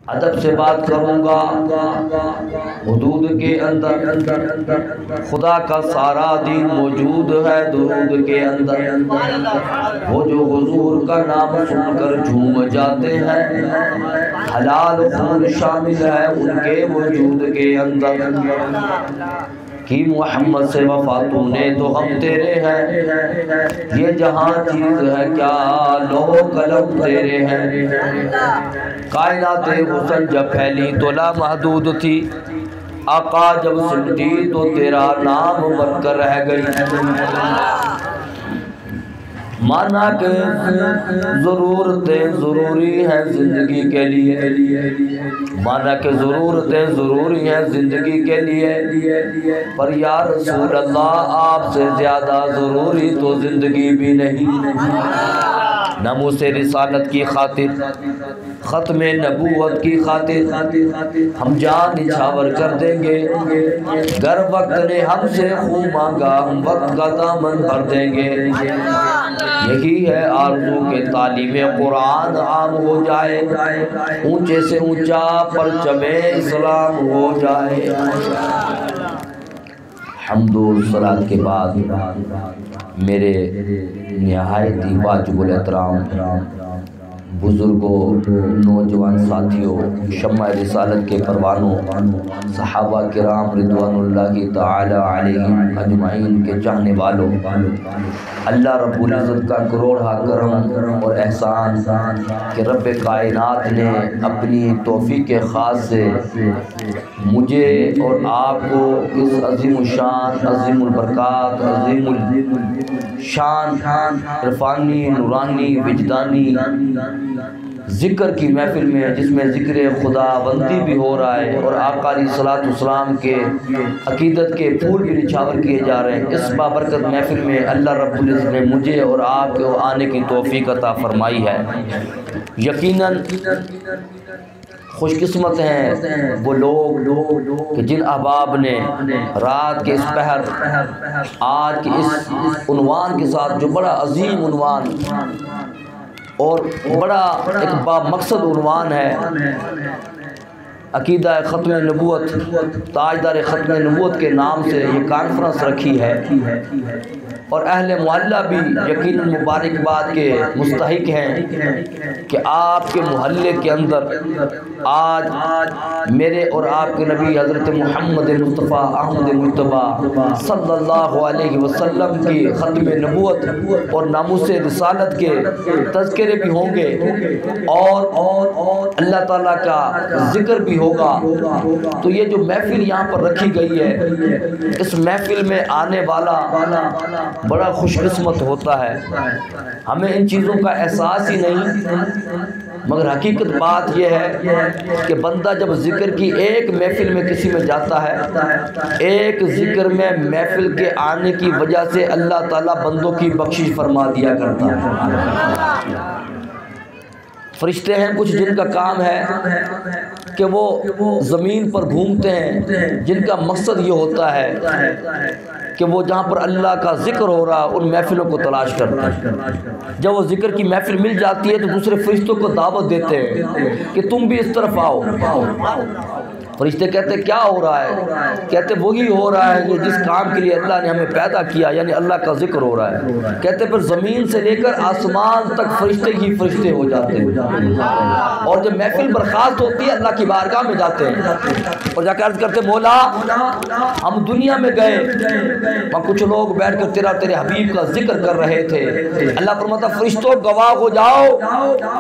अदब से बात करूँगा, हुदूद के अंदर खुदा का सारा दीन मौजूद है दुरूद के अंदर। वो जो हुजूर का नाम सुनकर झूम जाते हैं, हलाल खून शामिल है उनके वजूद के अंदर। कि मोहम्मद से वफा तूने तो हम तेरे हैं, ये जहाँ चीज़ है क्या लोहो कलम तेरे हैं। कायनात हुस्न जब फैली तो ला महदूद थी, आका जब सिमटी तो तेरा नाम बनकर रह गई। माना कि ज़रूरतें ज़रूरी हैं ज़िंदगी के लिए, माना कि ज़रूरतें ज़रूरी हैं ज़िंदगी के लिए, पर या रसूल अल्लाह आपसे ज़्यादा ज़रूरी तो ज़िंदगी भी नहीं। नमूसे रिसालत की खातिर, ख़त्मे नबूवत की खातिर हम जान निछावर कर देंगे। गर वक्त ने हमसे खून मांगा हम वक्त का दामन भर देंगे। यही है आरज़ू के तालीमे कुरान आम हो जाए, ऊंचे से ऊंचा परचमे इस्लाम हो जाए। हम्दो सलात के बाद मेरे निहायत ही वाजिबुल एहतराम बुज़ुर्गों, नौजवान साथियों, शम्मा रिसालत के परवानों, सहाबा किराम रिदवानुल्लाहि ताला अलैहिम अजमाइन के चाहने वालों, अल्लाह रब्बुल इज़्ज़त का करोड़ा करम और एहसान कि रब्बे कायनात ने अपनी तौफ़ीक़ ख़ास से मुझे और आपको इस अज़ीमुल शान, अज़ीमुल बरक़ात, अज़ीमुल शान इरफ़ानी, नूरानी, विजदानी ज़िक्र की महफ़िल में, जिसमें ज़िक्र खुदा बंदी भी हो रहा है और आका अलैहिस्सलातु वस्सलाम के अक़ीदत के फूल भी निछावर किए जा रहे हैं, इस बाबरकत महफ़िल में अल्लाह रब्बुल इज़्ज़त ने मुझे और आपको आने की तौफ़ीक़ अता फ़रमाई है। यकीनन खुशकिस्मत हैं वो लोग कि जिन अहबाब ने रात के इस पहर आज के इस उन्वान के साथ, जो बड़ा अजीम उन्वान और बड़ा एक बामकसद उन्वान है, अकीदा ख़त्म नबूवत, ताजदार ख़त्म नबूवत के नाम से ये कॉन्फ्रेंस रखी है और अहले मोहल्ला भी यकीनन मुबारकबाद के मुस्तहिक हैं कि आपके मोहल्ले के अंदर आज मेरे और आपके नबी हज़रत मोहम्मद मुस्तफ़ा अहमद मुज्तबा सल्लल्लाहु अलैहि वसल्लम की ख़त्म नबूवत और नामूस रिसालत के तज़किरे भी होंगे और अल्लाह ताला का ज़िक्र भी होगा। तो ये जो महफ़िल यहाँ पर रखी गई है, इस महफ़िल में आने वाला बड़ा खुशकिस्मत होता है। हमें इन चीज़ों का एहसास ही नहीं, मगर हकीकत बात यह है कि बंदा जब ज़िक्र की एक महफ़िल में किसी में जाता है, एक ज़िक्र में महफ़िल के आने की वजह से अल्लाह ताला बंदों की बख्शिश फरमा दिया करता है। फरिश्ते हैं कुछ जिनका काम है कि वो ज़मीन पर घूमते हैं, जिनका मकसद ये होता है कि वो जहाँ पर अल्लाह का ज़िक्र हो रहा है उन महफ़िलों को तलाश करते हैं। जब वो ज़िक्र की महफ़िल मिल जाती है तो दूसरे फरिश्तों को दावत देते हैं कि तुम भी इस तरफ आओ। फरिश्ते कहते क्या हो रहा है? कहते वही हो रहा है ये जिस काम के लिए अल्लाह ने हमें पैदा किया, यानी अल्लाह का जिक्र हो रहा है। कहते फिर ज़मीन से लेकर आसमान तक फरिश्ते ही फरिश्ते हो जाते हैं और जब महफिल बर्खास्त होती है अल्लाह की बारगाह में जाते हैं और जाकर अर्ज़ करते मौला हम दुनिया में गए, वहाँ कुछ लोग बैठ कर तेरे हबीब का जिक्र कर रहे थे। अल्लाह फरमाता फरिश्तों गवाह हो जाओ,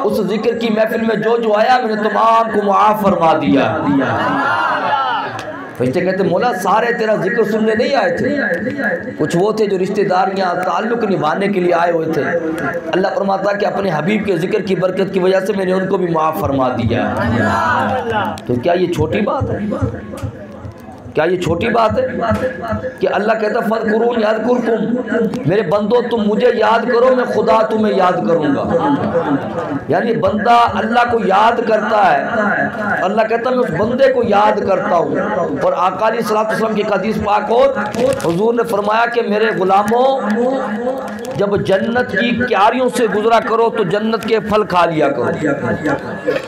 उस जिक्र की महफिल में जो आया मैंने तमाम को मुआफ़ फरमा दिया। फरिश्ते कहते मौला सारे तेरा जिक्र सुनने नहीं आए थे, कुछ वो थे जो रिश्तेदारियां ताल्लुक निभाने के लिए आए हुए थे। अल्लाह फरमाता कि अपने हबीब के जिक्र की बरकत की वजह से मैंने उनको भी माफ़ फरमा दिया। तो क्या ये छोटी बात है? क्या ये छोटी बात है कि अल्लाह कहता फज़कुरून यज़कुरकुम, मेरे बंदो तुम मुझे याद करो मैं खुदा तुम्हें याद करूंगा। यानी बंदा अल्लाह को याद करता है, अल्लाह कहता मैं उस बंदे को याद करता हूँ। और आका अलैहिस्सलातु वस्सलाम की हदीस पाक और हुजूर ने फरमाया कि मेरे गुलामों जब जन्नत की क्यारियों से गुजरा करो तो जन्नत के फल खा लिया करो।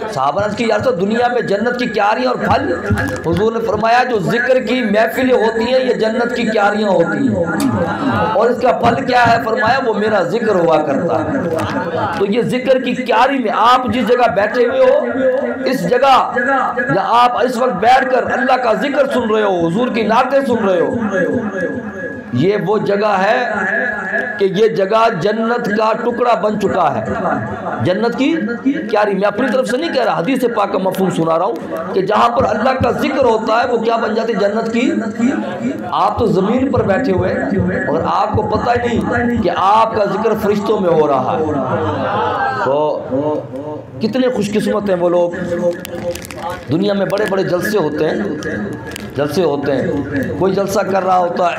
साहबा ने यार तो दुनिया में जन्नत की क्यारियां और फल, हुजूर ने फरमाया जो जिक्र की महफिलें होती हैं ये जन्नत की क्यारियां होती हैं, और इसका फल क्या है? फरमाया वो मेरा जिक्र हुआ करता है। तो ये जिक्र की क्यारी में आप जिस जगह बैठे हुए हो, इस जगह या आप इस वक्त बैठकर अल्लाह का जिक्र सुन रहे हो, हुजूर की नातें सुन रहे हो, ये वो जगह है कि ये जगह जन्नत का टुकड़ा बन चुका है। जन्नत की क्यारी, मैं अपनी तरफ से नहीं कह रहा, हदीस पाक का मफहूम सुना रहा हूँ कि जहाँ पर अल्लाह का जिक्र होता है वो क्या बन जाती है? जन्नत की। आप तो जमीन पर बैठे हुए और आपको पता ही नहीं कि आपका जिक्र फरिश्तों में हो रहा है। तो कितने खुशकिस्मत हैं वो लोग। दुनिया में बड़े बड़े जलसे होते हैं, कोई जलसा कर रहा होता है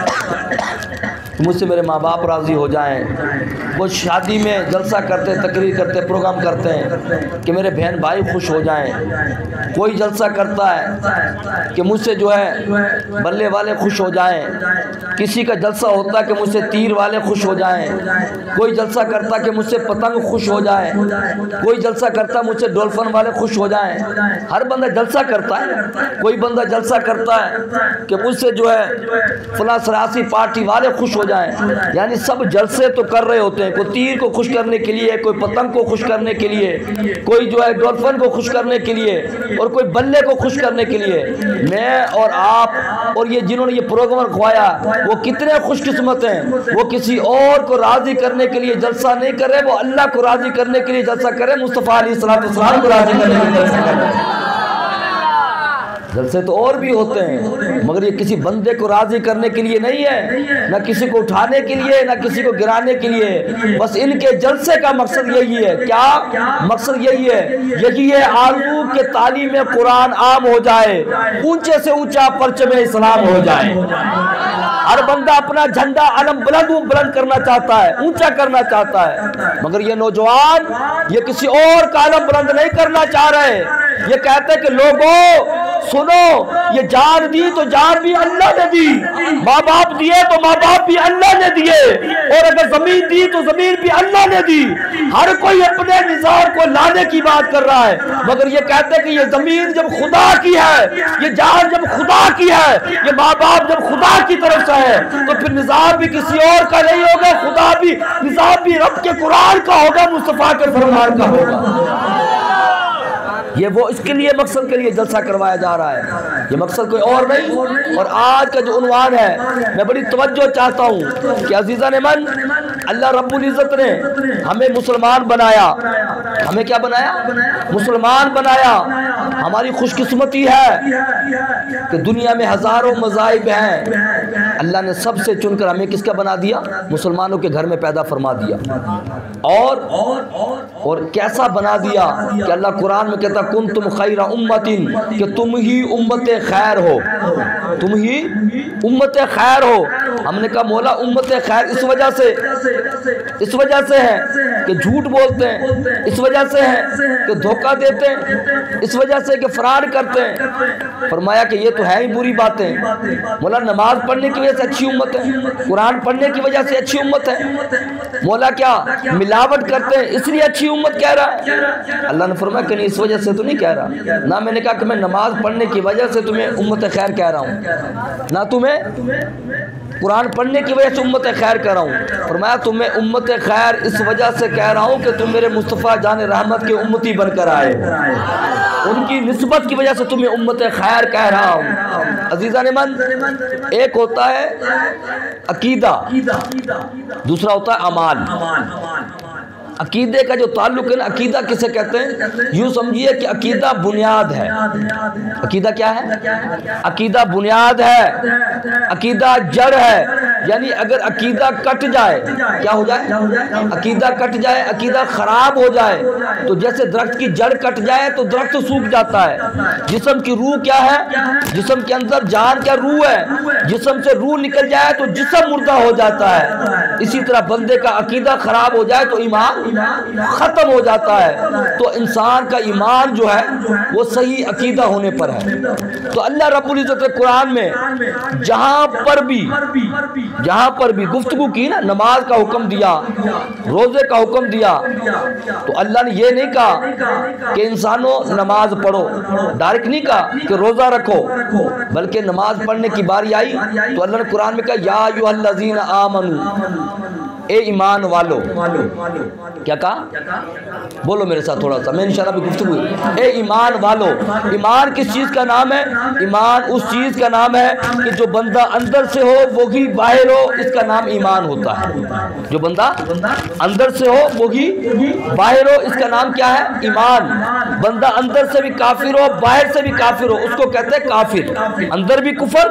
मुझसे मेरे माँ बाप राज़ी हो जाएं, वो शादी में जलसा करते, तकरीर करते, प्रोग्राम करते हैं कि मेरे बहन भाई खुश हो जाएं। कोई जलसा करता है कि मुझसे जो है बल्ले वाले खुश हो जाएं। किसी का जलसा होता है कि मुझसे तीर वाले खुश हो जाएं। कोई जलसा करता है कि मुझसे पतंग खुश हो जाए। कोई जलसा करता है मुझसे डॉल्फिन वाले खुश हो जाएं। हर बंदा जलसा करता है। कोई बंदा जलसा करता है कि मुझसे जो है फला सरासी पार्टी वाले खुश हो जाएं। यानी सब जलसे तो कर रहे होते हैं, कोई तीर को खुश करने के लिए, कोई पतंग को खुश करने के लिए, कोई जो है डॉल्फिन को खुश करने के लिए, और कोई बल्ले को खुश करने के लिए। मैं और आप और ये जिन्होंने ये प्रोग्राम रखवाया वो कितने खुशकिस्मत हैं। वो किसी और को राजी करने के लिए जलसा नहीं कर रहे, वो अल्लाह को राजी करने के लिए जलसा करे, मुस्तफ़ा अलैहिस्सलाम को राजी करने के लिए जलसा करे। जलसे तो और भी होते हैं मगर ये किसी बंदे को राजी करने के लिए नहीं है, ना किसी को उठाने के लिए, ना किसी को गिराने के लिए। बस इनके जलसे का मकसद यही है। क्या मकसद? यही है आरज़ू के तालीम कुरान आम हो जाए, ऊंचे से ऊंचा परचम इस्लाम हो जाए। हर बंदा अपना झंडा अलम बुलंद करना चाहता है, ऊंचा करना चाहता है, मगर ये नौजवान ये किसी और का अलम बुलंद नहीं करना चाह रहे। ये कहते हैं कि लोगों सुनो, ये जान दी तो जान भी अल्लाह ने दी, माँ बाप दिए तो माँ बाप भी अल्लाह ने दिए, और अगर जमीन दी तो जमीन भी अल्लाह ने दी। हर कोई अपने निज़ार को लाने की बात कर रहा है, मगर ये कहते हैं कि ये जमीन जब खुदा की है, ये जान जब खुदा की है, ये माँ बाप जब खुदा की तरफ से है, तो फिर निज़ार भी किसी और का नहीं होगा, खुदा भी निज़ार भी रब के कुरान का होगा, मुस्तफ़ा के फरमान का होगा। ये वो इसके लिए मकसद के लिए जलसा करवाया जा रहा है, ये मकसद कोई और नहीं। और आज का जो उन्वान है, मैं बड़ी तवज्जो चाहता हूँ कि अजीज़ान मन, अल्लाह रब्बुल इज़्ज़त ने हमें मुसलमान बनाया। हमें क्या बनाया? मुसलमान बनाया। हमारी खुशकिस्मती है कि दुनिया में हज़ारों मज़ाहिब हैं, अल्लाह ने सबसे चुनकर हमें किसका बना दिया? मुसलमानों के घर में पैदा फरमा दिया। और कैसा बना दिया कि अल्लाह कुरान में कहता कुंतुम खैरा उम्मतिन, कि तुम ही उम्मत खैर हो, तुम ही उम्मत खैर हो। हमने कहा मौला उम्मत खैर इस वजह से है कि झूठ बोलते हैं, इस वजह से है कि धोखा देते हैं, इस वजह से कि फराड करते हैं। फरमाया कि ये तो है ही बुरी बातें। मौला नमाज पढ़ने की वजह से अच्छी उम्मत है, कुरान पढ़ने की वजह से अच्छी उम्मत है। मौला क्या मिलावट करते हैं इसलिए अच्छी उम्मत कह रहा है? अल्लाह ने फरमाया कि नहीं, इस वजह से तो नहीं कह रहा। ना मैंने कहा कि मैं नमाज पढ़ने की वजह से तुम्हें उम्मत खैर कह रहा हूँ, ना तुम्हें कुरान पढ़ने की वजह से उम्मत खैर कह रहा हूँ। फरमाया तुम्हें उम्मत खैर इस वजह से कह रहा हूँ कि तुम मेरे मुस्तफ़ा जान रहमत के उम्मती बनकर आए, उनकी निस्बत की वजह से तुम्हें उम्मत खैर कह रहा हूँ। अजीज़ान मन, एक होता है अकीदा, दूसरा होता है अमाल। अकीदे का जो ताल्लुक है ना, अकीदा किसे कहते हैं? यूँ समझिए कि अकीदा बुनियाद है। अकीदा क्या है? अकीदा बुनियाद है, अकीदा जड़ है। यानी अगर अकीदा कट जाए, क्या हो जाए? अकीदा कट जाए, अकीदा खराब हो जाए, तो जैसे दरख्त की जड़ कट जाए तो दरख्त सूख जाता है। जिस्म की रूह क्या है? जिस्म के अंदर जान क्या? रूह है। जिस्म से रूह निकल जाए तो जिस्म मुर्दा हो जाता है। इसी तरह बंदे का अकीदा खराब हो जाए तो ईमान खत्म हो जाता है। तो इंसान का ईमान जो है वो सही अकीदा होने पर है। तो अल्लाह रब्बुल इज़्ज़त कुरान में जहां पर भी जहाँ पर भी गुफ्तगू की ना, नमाज का हुक्म दिया, रोज़े का हुक्म दिया, तो अल्लाह ने ये नहीं कहा कि इंसानों नमाज पढ़ो, डायरेक्ट नहीं कहा कि रोज़ा रखो, बल्कि नमाज पढ़ने की बारी आई तो अल्लाह ने कुरान में कहा या अय्युहल्लज़ीना आमनू, ए ईमान वालो। क्या कहा? बोलो मेरे साथ थोड़ा सा, मैं इंशाल्लाह भी गुफ्तगू। ए ईमान वालो। ईमान किस चीज़ का नाम है? ईमान उस चीज़ का नाम है कि जो बंदा अंदर से हो वो ही बाहर हो, इसका नाम ईमान होता है। जो बंदा अंदर से हो वो ही बाहर हो, इसका नाम क्या है? ईमान। बंदा अंदर से भी काफिर हो, बाहर से भी काफिर हो, उसको कहते हैं काफिर। अंदर भी कुफर,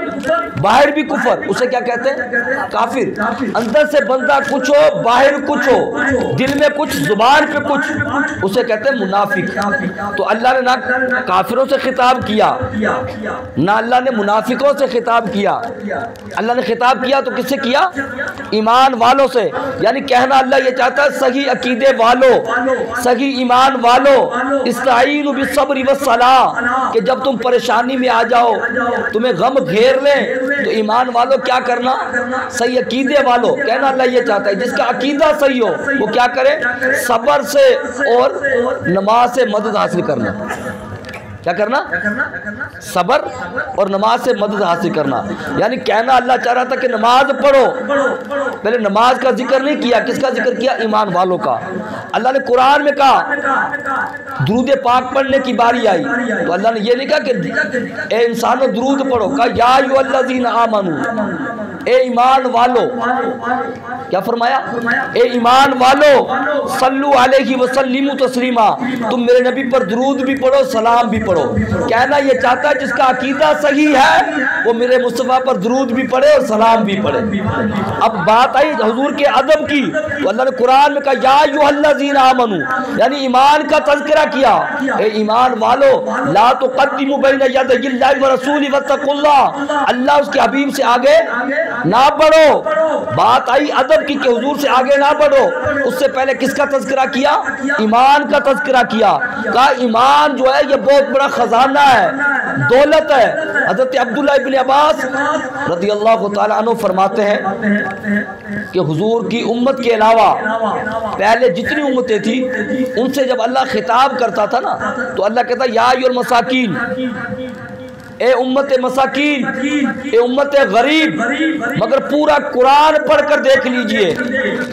बाहर भी कुफर, उसे क्या कहते हैं? काफिर। अंदर से बंदा कुछ हो, बाहर कुछ हो, दिल में कुछ, जुबान पे कुछ, उसे कहते हैं मुनाफिक। तो अल्लाह ने ना काफिरों से खिताब किया, ना अल्लाह ने मुनाफिकों से खिताब किया। अल्लाह ने खिताब किया तो किससे किया? ईमान वालों से। यानी कहना अल्लाह ये चाहता है सही अकीदे वालों, सही ईमान वालों, इस्ताईनु बिस्सब्रि वस्सलाह, कि जब तुम परेशानी में आ जाओ, तुम्हें गम घेर ले, तो ईमान वालों क्या करना? सही अकीदे वालों। कहना अल्लाह ये चाहता है जिसका अकीदा सही हो वो क्या करे? सब्र से और नमाज से मदद हासिल करना। क्या करना? सब्र और नमाज से मदद हासिल करना। यानी कहना अल्लाह चाह रहा था कि नमाज पढ़ो। पहले नमाज का जिक्र नहीं किया, किसका जिक्र किया? ईमान वालों का। अल्लाह ने कुरान में कहा दुरूद पाक पढ़ने की बारी आई तो अल्लाह ने ये नहीं कहा कि ए इंसानों दुरूद पढ़ो, कहा या अय्युहल्लज़ीना आमनू, ए ईमान वालो। क्या फरमाया? ए ईमान वालो, सल्लु अलैहि वसल्लिमु तस्लीमा, तुम मेरे नबी पर दुरूद भी पढ़ो, सलाम भी पढ़ो। कहना ये चाहता है जिसका अकीदा सही है वो मेरे मुस्तफ़ा पर दुरूद भी पढ़े और सलाम भी पढ़े। अब बात आई हुजूर के अदब की, तो अल्लाह ने कुरान में कहा या अय्युहल्लज़ीना आमनू, यानी ईमान का तज़किरा किया। ए ईमान वालो, ला तुक़द्दिमू बैना यदैहिल्लाहि व रसूलिही वत्तक़ुल्लाह, अल्लाह उसके हबीब से आगे ना बढ़ो। बात आई अदब की कि हुजूर से आगे ना बढ़ो। उससे पहले किसका तज़किरा किया? ईमान का तज़किरा किया। कहा ईमान जो है ये बहुत बड़ा खजाना है, दौलत है। हज़रत अब्दुल्लाह इब्न अब्बास रज़ियल्लाहु ताला अन्हु फरमाते हैं कि हुजूर की उम्मत के अलावा पहले जितनी उम्मतें थी उनसे जब अल्लाह खिताब करता था ना तो अल्लाह कहता या अय्युहल मसाकीन, ए उम्मत मसाकीन, ए उम्मत गरीब। मगर पूरा कुरान पढ़कर देख लीजिए,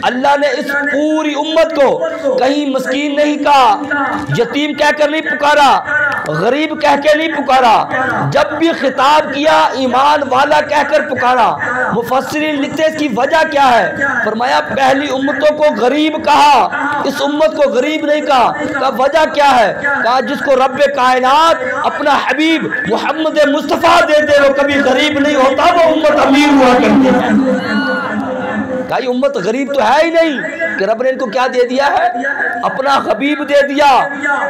अल्लाह ने इस पूरी उम्मत को कहीं मस्कीन नहीं कहा, यतीम कहकर नहीं पुकारा, गरीब कह के नहीं पुकारा। जब भी खिताब किया ईमान वाला कहकर पुकारा। मुफस्सिरीन लिखते हैं इसकी वजह क्या है? फरमाया पहली उम्मतों को गरीब कहा, इस उम्मत को गरीब नहीं कहा। वजह क्या है? कहा जिसको रब्बे कायनात अपना हबीब मोहम्मद मुस्तफ़ा दे दे वो कभी गरीब नहीं होता, वो उम्मत अमीर हुआ करती है। कहा उम्मत गरीब तो है ही नहीं कि रब ने इनको क्या दे दिया है? अपना हबीब दे दिया,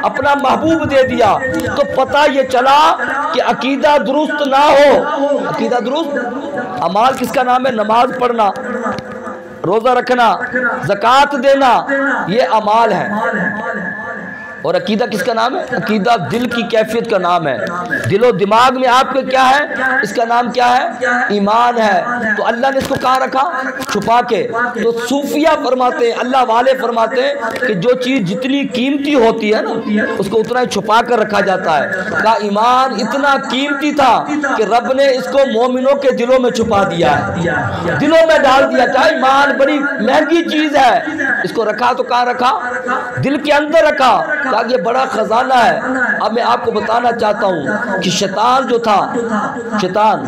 अपना महबूब दे दिया। तो पता ये चला कि अकीदा दुरुस्त ना हो, अकीदा दुरुस्त, अमाल किसका नाम है? नमाज पढ़ना, रोजा रखना, ज़कात देना, ये अमाल है। और अकीदा किसका नाम है? अकीदा दिल की कैफियत का नाम है। दिलो दिमाग में आपके क्या है? इसका नाम क्या है? ईमान है। तो अल्लाह ने इसको कहाँ रखा? छुपा के। तो सूफिया फरमाते हैं, अल्लाह वाले फरमाते हैं कि जो चीज़ जितनी कीमती होती है ना उसको उतना ही छुपा कर रखा जाता है। का ईमान इतना कीमती था कि रब ने इसको मोमिनों के दिलों में छुपा दिया है, दिलों में डाल दिया। क्या ईमान बड़ी महंगी चीज़ है, इसको रखा तो कहाँ रखा? दिल के अंदर रखा। ये बड़ा खजाना है। अब मैं आपको बताना चाहता हूँ कि शैतान जो था, शैतान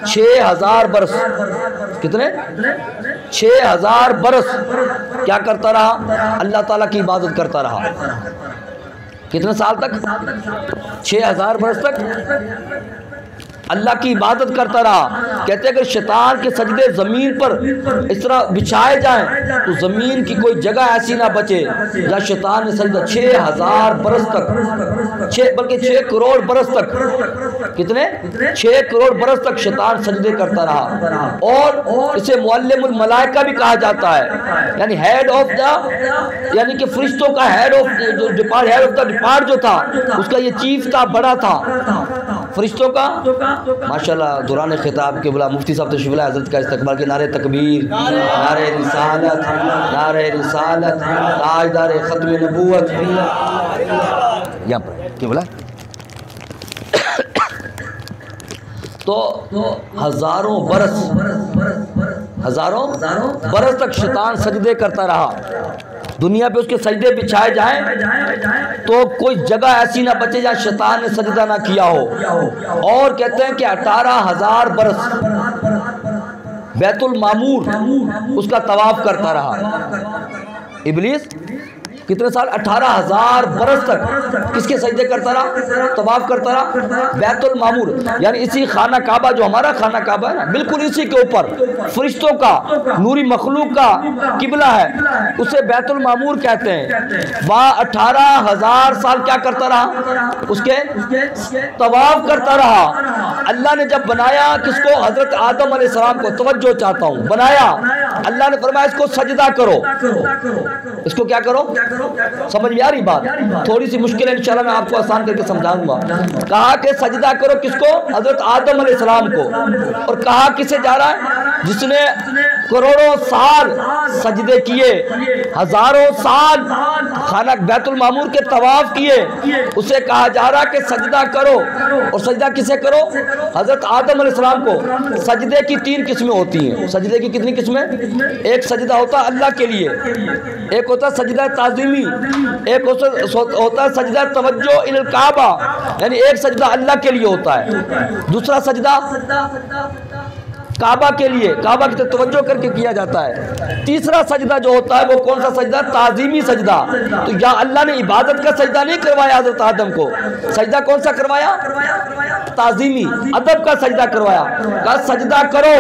6000 बरस, कितने? 6000 बरस क्या करता रहा? अल्लाह ताला की इबादत करता रहा। कितने साल तक? 6000 बरस तक अल्लाह की इबादत करता रहा। कहते हैं अगर शैतान के सजदे ज़मीन पर इस तरह बिछाए जाएं तो ज़मीन की कोई जगह ऐसी ना बचे जहाँ शैतान ने सजदा। 6000 बरस तक, बल्कि 6 करोड़ बरस तक, कितने? 6 करोड़ बरस तक शैतान सजदे करता रहा। और इसे मुअल्लिमुल मलाइका भी कहा जाता है, यानी हेड ऑफ द, यानी कि फरिश्तों का हेड ऑफ द डिपार्ट जो था उसका ये चीफ था, बड़ा था। फरिश्तों का माशाल्लाह दौरान खिताब के बुला मुफ्ती साहब तशरीफ़ लाए, हज़रत का इस्तकबाल के नारे तकबीर, नारे रिसालत, ताजदार ख़त्म नबूवत, यहाँ पर क्या बोला। तो हज़ारों बरस तक शैतान सजदे करता रहा। दुनिया पे उसके सजदे बिछाए जाएं तो कोई जगह ऐसी ना बचे जहाँ शैतान ने सजदा ना किया हो। और कहते हैं कि 18,000 बरस बैतुल मामूर उसका तवाफ करता रहा इब्लीस। कितने साल? 18,000 बरस तक किसके सजदे करता रहा? तवाफ करता रहा बैतुल मामूर, यानी इसी खाना काबा जो हमारा खाना काबा है ना, बिल्कुल इसी के ऊपर फरिश्तों का नूरी मखलूक का किबला है, उसे बैतुल मामूर कहते हैं। वहाँ 18,000 साल क्या करता रहा? उसके तवाफ करता रहा। अल्लाह ने जब बनाया किसको? हजरत आदम अलैहिस्सलाम को। तवज्जो चाहता हूँ, बनाया अल्लाह ने फरमाया इसको सजदा करो। इसको क्या करो? समझ में आ रही बात? थोड़ी सी मुश्किल है, इंशाल्लाह मैं आपको आसान करके समझाऊंगा। कहा कि सजदा करो किसको? हजरत आदम अलैहिस्सलाम को। और कहा किसे जा रहा है? जिसने करोड़ों साल सजदे किए, हजारों साल खाना बैतुल मामूर के तवाफ किए, उसे कहा जा रहा कि सजदा करो। और सजदा किसे करो? हजरत आदम अलैहिस्सलाम को। सजदे की 3 किस्में होती हैं। सजदे की कितनी किस्में? एक सजदा होता है अल्लाह के लिए, एक होता है सजदा ताज़ीमी, एक होता है सजदा तवज्जो इल काबा, यानी एक सजदा अल्लाह के लिए होता है, दूसरा सजदा काबा के लिए, काबा की तरफ तवज्जो करके किया जाता है। तीसरा सजदा जो होता है वो कौन सा सजदा? ताज़ीमी सजदा। तो यहाँ अल्लाह ने इबादत का सजदा नहीं करवाया हज़रत आदम को, सजदा कौन सा करवाया? ताज़ीमी, अदब का सजदा करवाया। कहा सजदा करो।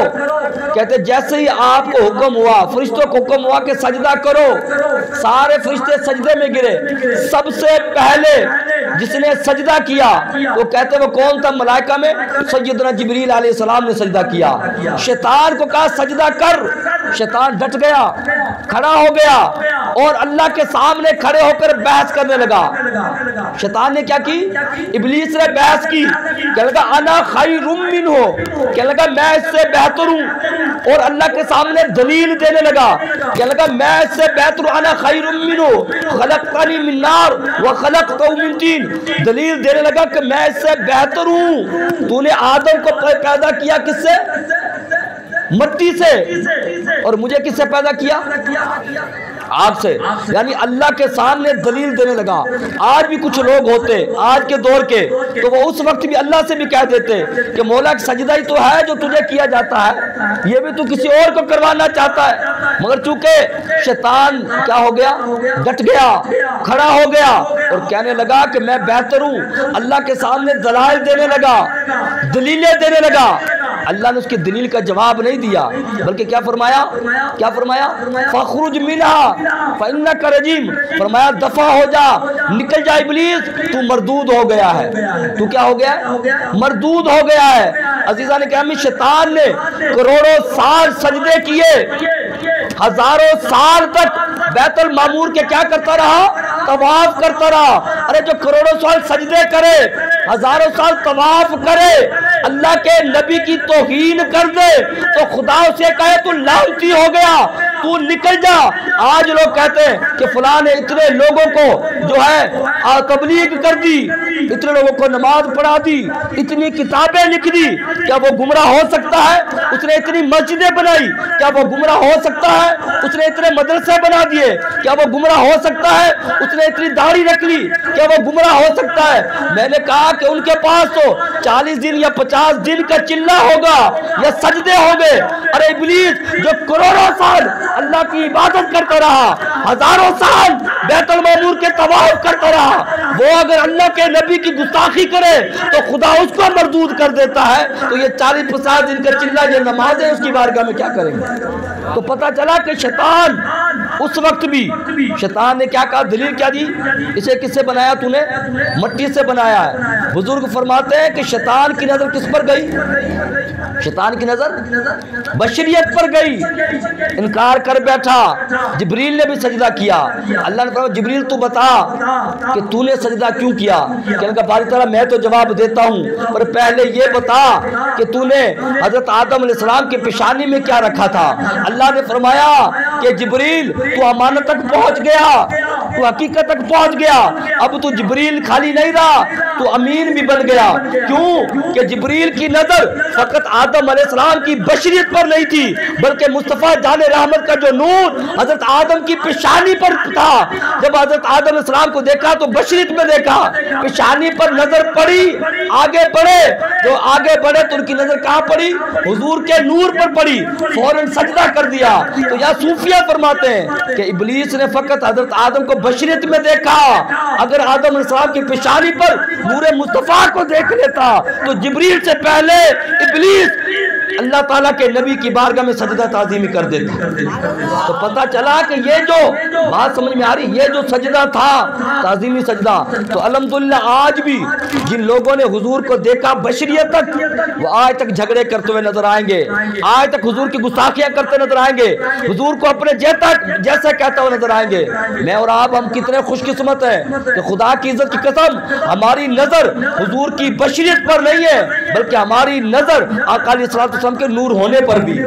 कहते जैसे ही आपको हुक्म हुआ, फरिश्तों को हुक्म हुआ कि सजदा करो, सारे फरिश्ते सजदे में गिरे। सबसे पहले जिसने सजदा किया वो कहते वो कौन था? मलाइका में सैयदना जिब्रील अलैहिस्सलाम ने सजदा किया। शैतान को कहा सजदा कर, शैतान डट गया, खड़ा हो गया और अल्लाह के सामने खड़े होकर बहस करने लगा। शैतान ने क्या की? इब्लीस ने बहस की। कहने लगा अना खैरुम मिन्हु, कहने लगा मैं इससे बेहतर हूँ। और अल्लाह के सामने दलील देने लगा। कहने लगा मैं इससे बेहतर हूँ, अना खैरुम मिन्हु खलक़तनी मिन नार व खलक़तहु मिन तीन। दलील देने लगा कि मैं इससे बेहतर हूँ। तूने आदम को पैदा किया किससे? मट्टी से, और मुझे किससे पैदा किया? आपसे। यानी अल्लाह के सामने दलील देने लगा। आज भी कुछ लोग होते आज के दौर के, तो वो उस वक्त भी अल्लाह से भी कह देते कि मौला सजदा ही तो है जो तुझे किया जाता है, ये भी तू किसी और को करवाना चाहता है। मगर चूंकि शैतान क्या हो गया? डट गया, खड़ा हो गया और कहने लगा कि मैं बेहतर हूँ। अल्लाह के सामने दलाइल देने लगा, दलीलें देने लगा। अल्लाह ने उसकी दलील का जवाब नहीं दिया, बल्कि क्या फरमाया? क्या फरमाया? फखरुज मिनहा फइन्नका रजीम। फरमाया दफा हो जा, निकल जा इब्लीस, तू मरदूद हो गया है। तू क्या हो गया है? मरदूद हो गया है। अजीजा ने कहा शैतान ने करोड़ों साल सजदे किए, हजारों साल तक बैतुल मामूर के क्या करता रहा? तवाफ करता रहा। अरे जो करोड़ों साल सजदे करे, हजारों साल तवाफ करे, अल्लाह के नबी की तौहीन कर दे, तो खुदा उसे कहे तू लानती हो गया, तू निकल जा। आज लोग कहते हैं कि फलां ने इतने लोगों को जो है तबलीग कर दी, इतने लोगों को नमाज पढ़ा दी, इतनी किताबें लिख दी, क्या वो गुमराह हो सकता है? उसने इतनी मस्जिदें बनाई, क्या वो गुमराह हो सकता है? उसने इतने मदरसे बना दिए, क्या वो गुमराह हो सकता है? उसने इतनी दाढ़ी रख ली, क्या वो गुमराह हो सकता है? मैंने कहा कि उनके पास तो 40 दिन या 50 दिन का चिल्ला होगा या सजदे होंगे। अरे इब्लीस जो करोड़ों साल अल्लाह की इबादत करता रहा, हजारों साल बैतुल मामूर के तवाफ करता रहा, वो अगर अल्लाह के नबी की गुस्ताखी करे तो खुदा उसको मरदूद कर देता है। तो ये 40-50 दिन का चिल्ला, ये नमाज है, उसकी बारगाह में क्या करेंगे? तो पता चला कि शैतान उस वक्त भी शैतान ने क्या कहा, दलील क्या दी, इसे किससे बनाया तूने, मट्टी से बनाया है। बुजुर्ग फरमाते हैं कि शैतान की नजर किस पर गई, शैतान की नजर बशरियत पर गई, इनकार कर बैठा। जिब्रील ने भी सजदा किया। अल्लाह ने फरमाया जिब्रील तू बता कि तूने सजदा क्यों किया। कहने का बारी ताला मैं तो जवाब देता हूँ, पर पहले ये बता कि तूने हजरत आदम अलैहिस्सलाम की पेशानी में क्या रखा था। अल्लाह ने फरमाया कि जिब्रील तू अमानत तक पहुँच गया, तू हकीकत तक पहुँच गया। अब तू जिब्रील खाली नहीं रहा, तू अमीन भी बन गया। क्यों कि जिब्रील की नजर फकत आदम अलैहिस्सलाम की बशरियत पर नहीं थी, बल्कि मुस्तफ़ा जाने रहमत का जो नूर हजरत आदम की पेशानी पर था। जब हजरत आदम अलैहिस्सलाम को देखा तो बशरियत में देखा, पेशानी पर नजर पड़ी, आगे बढ़े, जो आगे बढ़े तो उनकी नजर कहाँ पड़ी, हुजूर के नूर पर पड़ी, फौरन सजदा कर दिया। तो यह सूफिया फरमाते हैं कि इब्लीस ने फकत हजरत आदम को बशरियत में देखा। अगर आदम अलैहिस्सलाम की पेशानी पर नूरे मुस्तफ़ा को देख लेता तो जिब्रील से पहले इब्लीस अल्लाह ताला के नबी की बारगाह में सजदा ताज़ीमी कर देता। तो पता चला कि ये जो बात समझ में आ रही, ये जो सजदा था ताज़ीमी सजदा, तो अल्हम्दुलिल्लाह आज भी जिन लोगों ने हुजूर को देखा बशरियत तक, वो आज तक झगड़े करते हुए नजर आएंगे, आज तक हुजूर की गुस्ताखियां करते नजर आएंगे, हुजूर को अपने जैसा कहता हुआ नजर आएंगे। मैं और आप हम कितने खुशकिस्मत हैं कि खुदा की इज्जत की कसम हमारी नजर हुजूर की बशरियत पर नहीं है, बल्कि हमारी नजर आका अलैहिस्सलाम के नूर होने पर भी।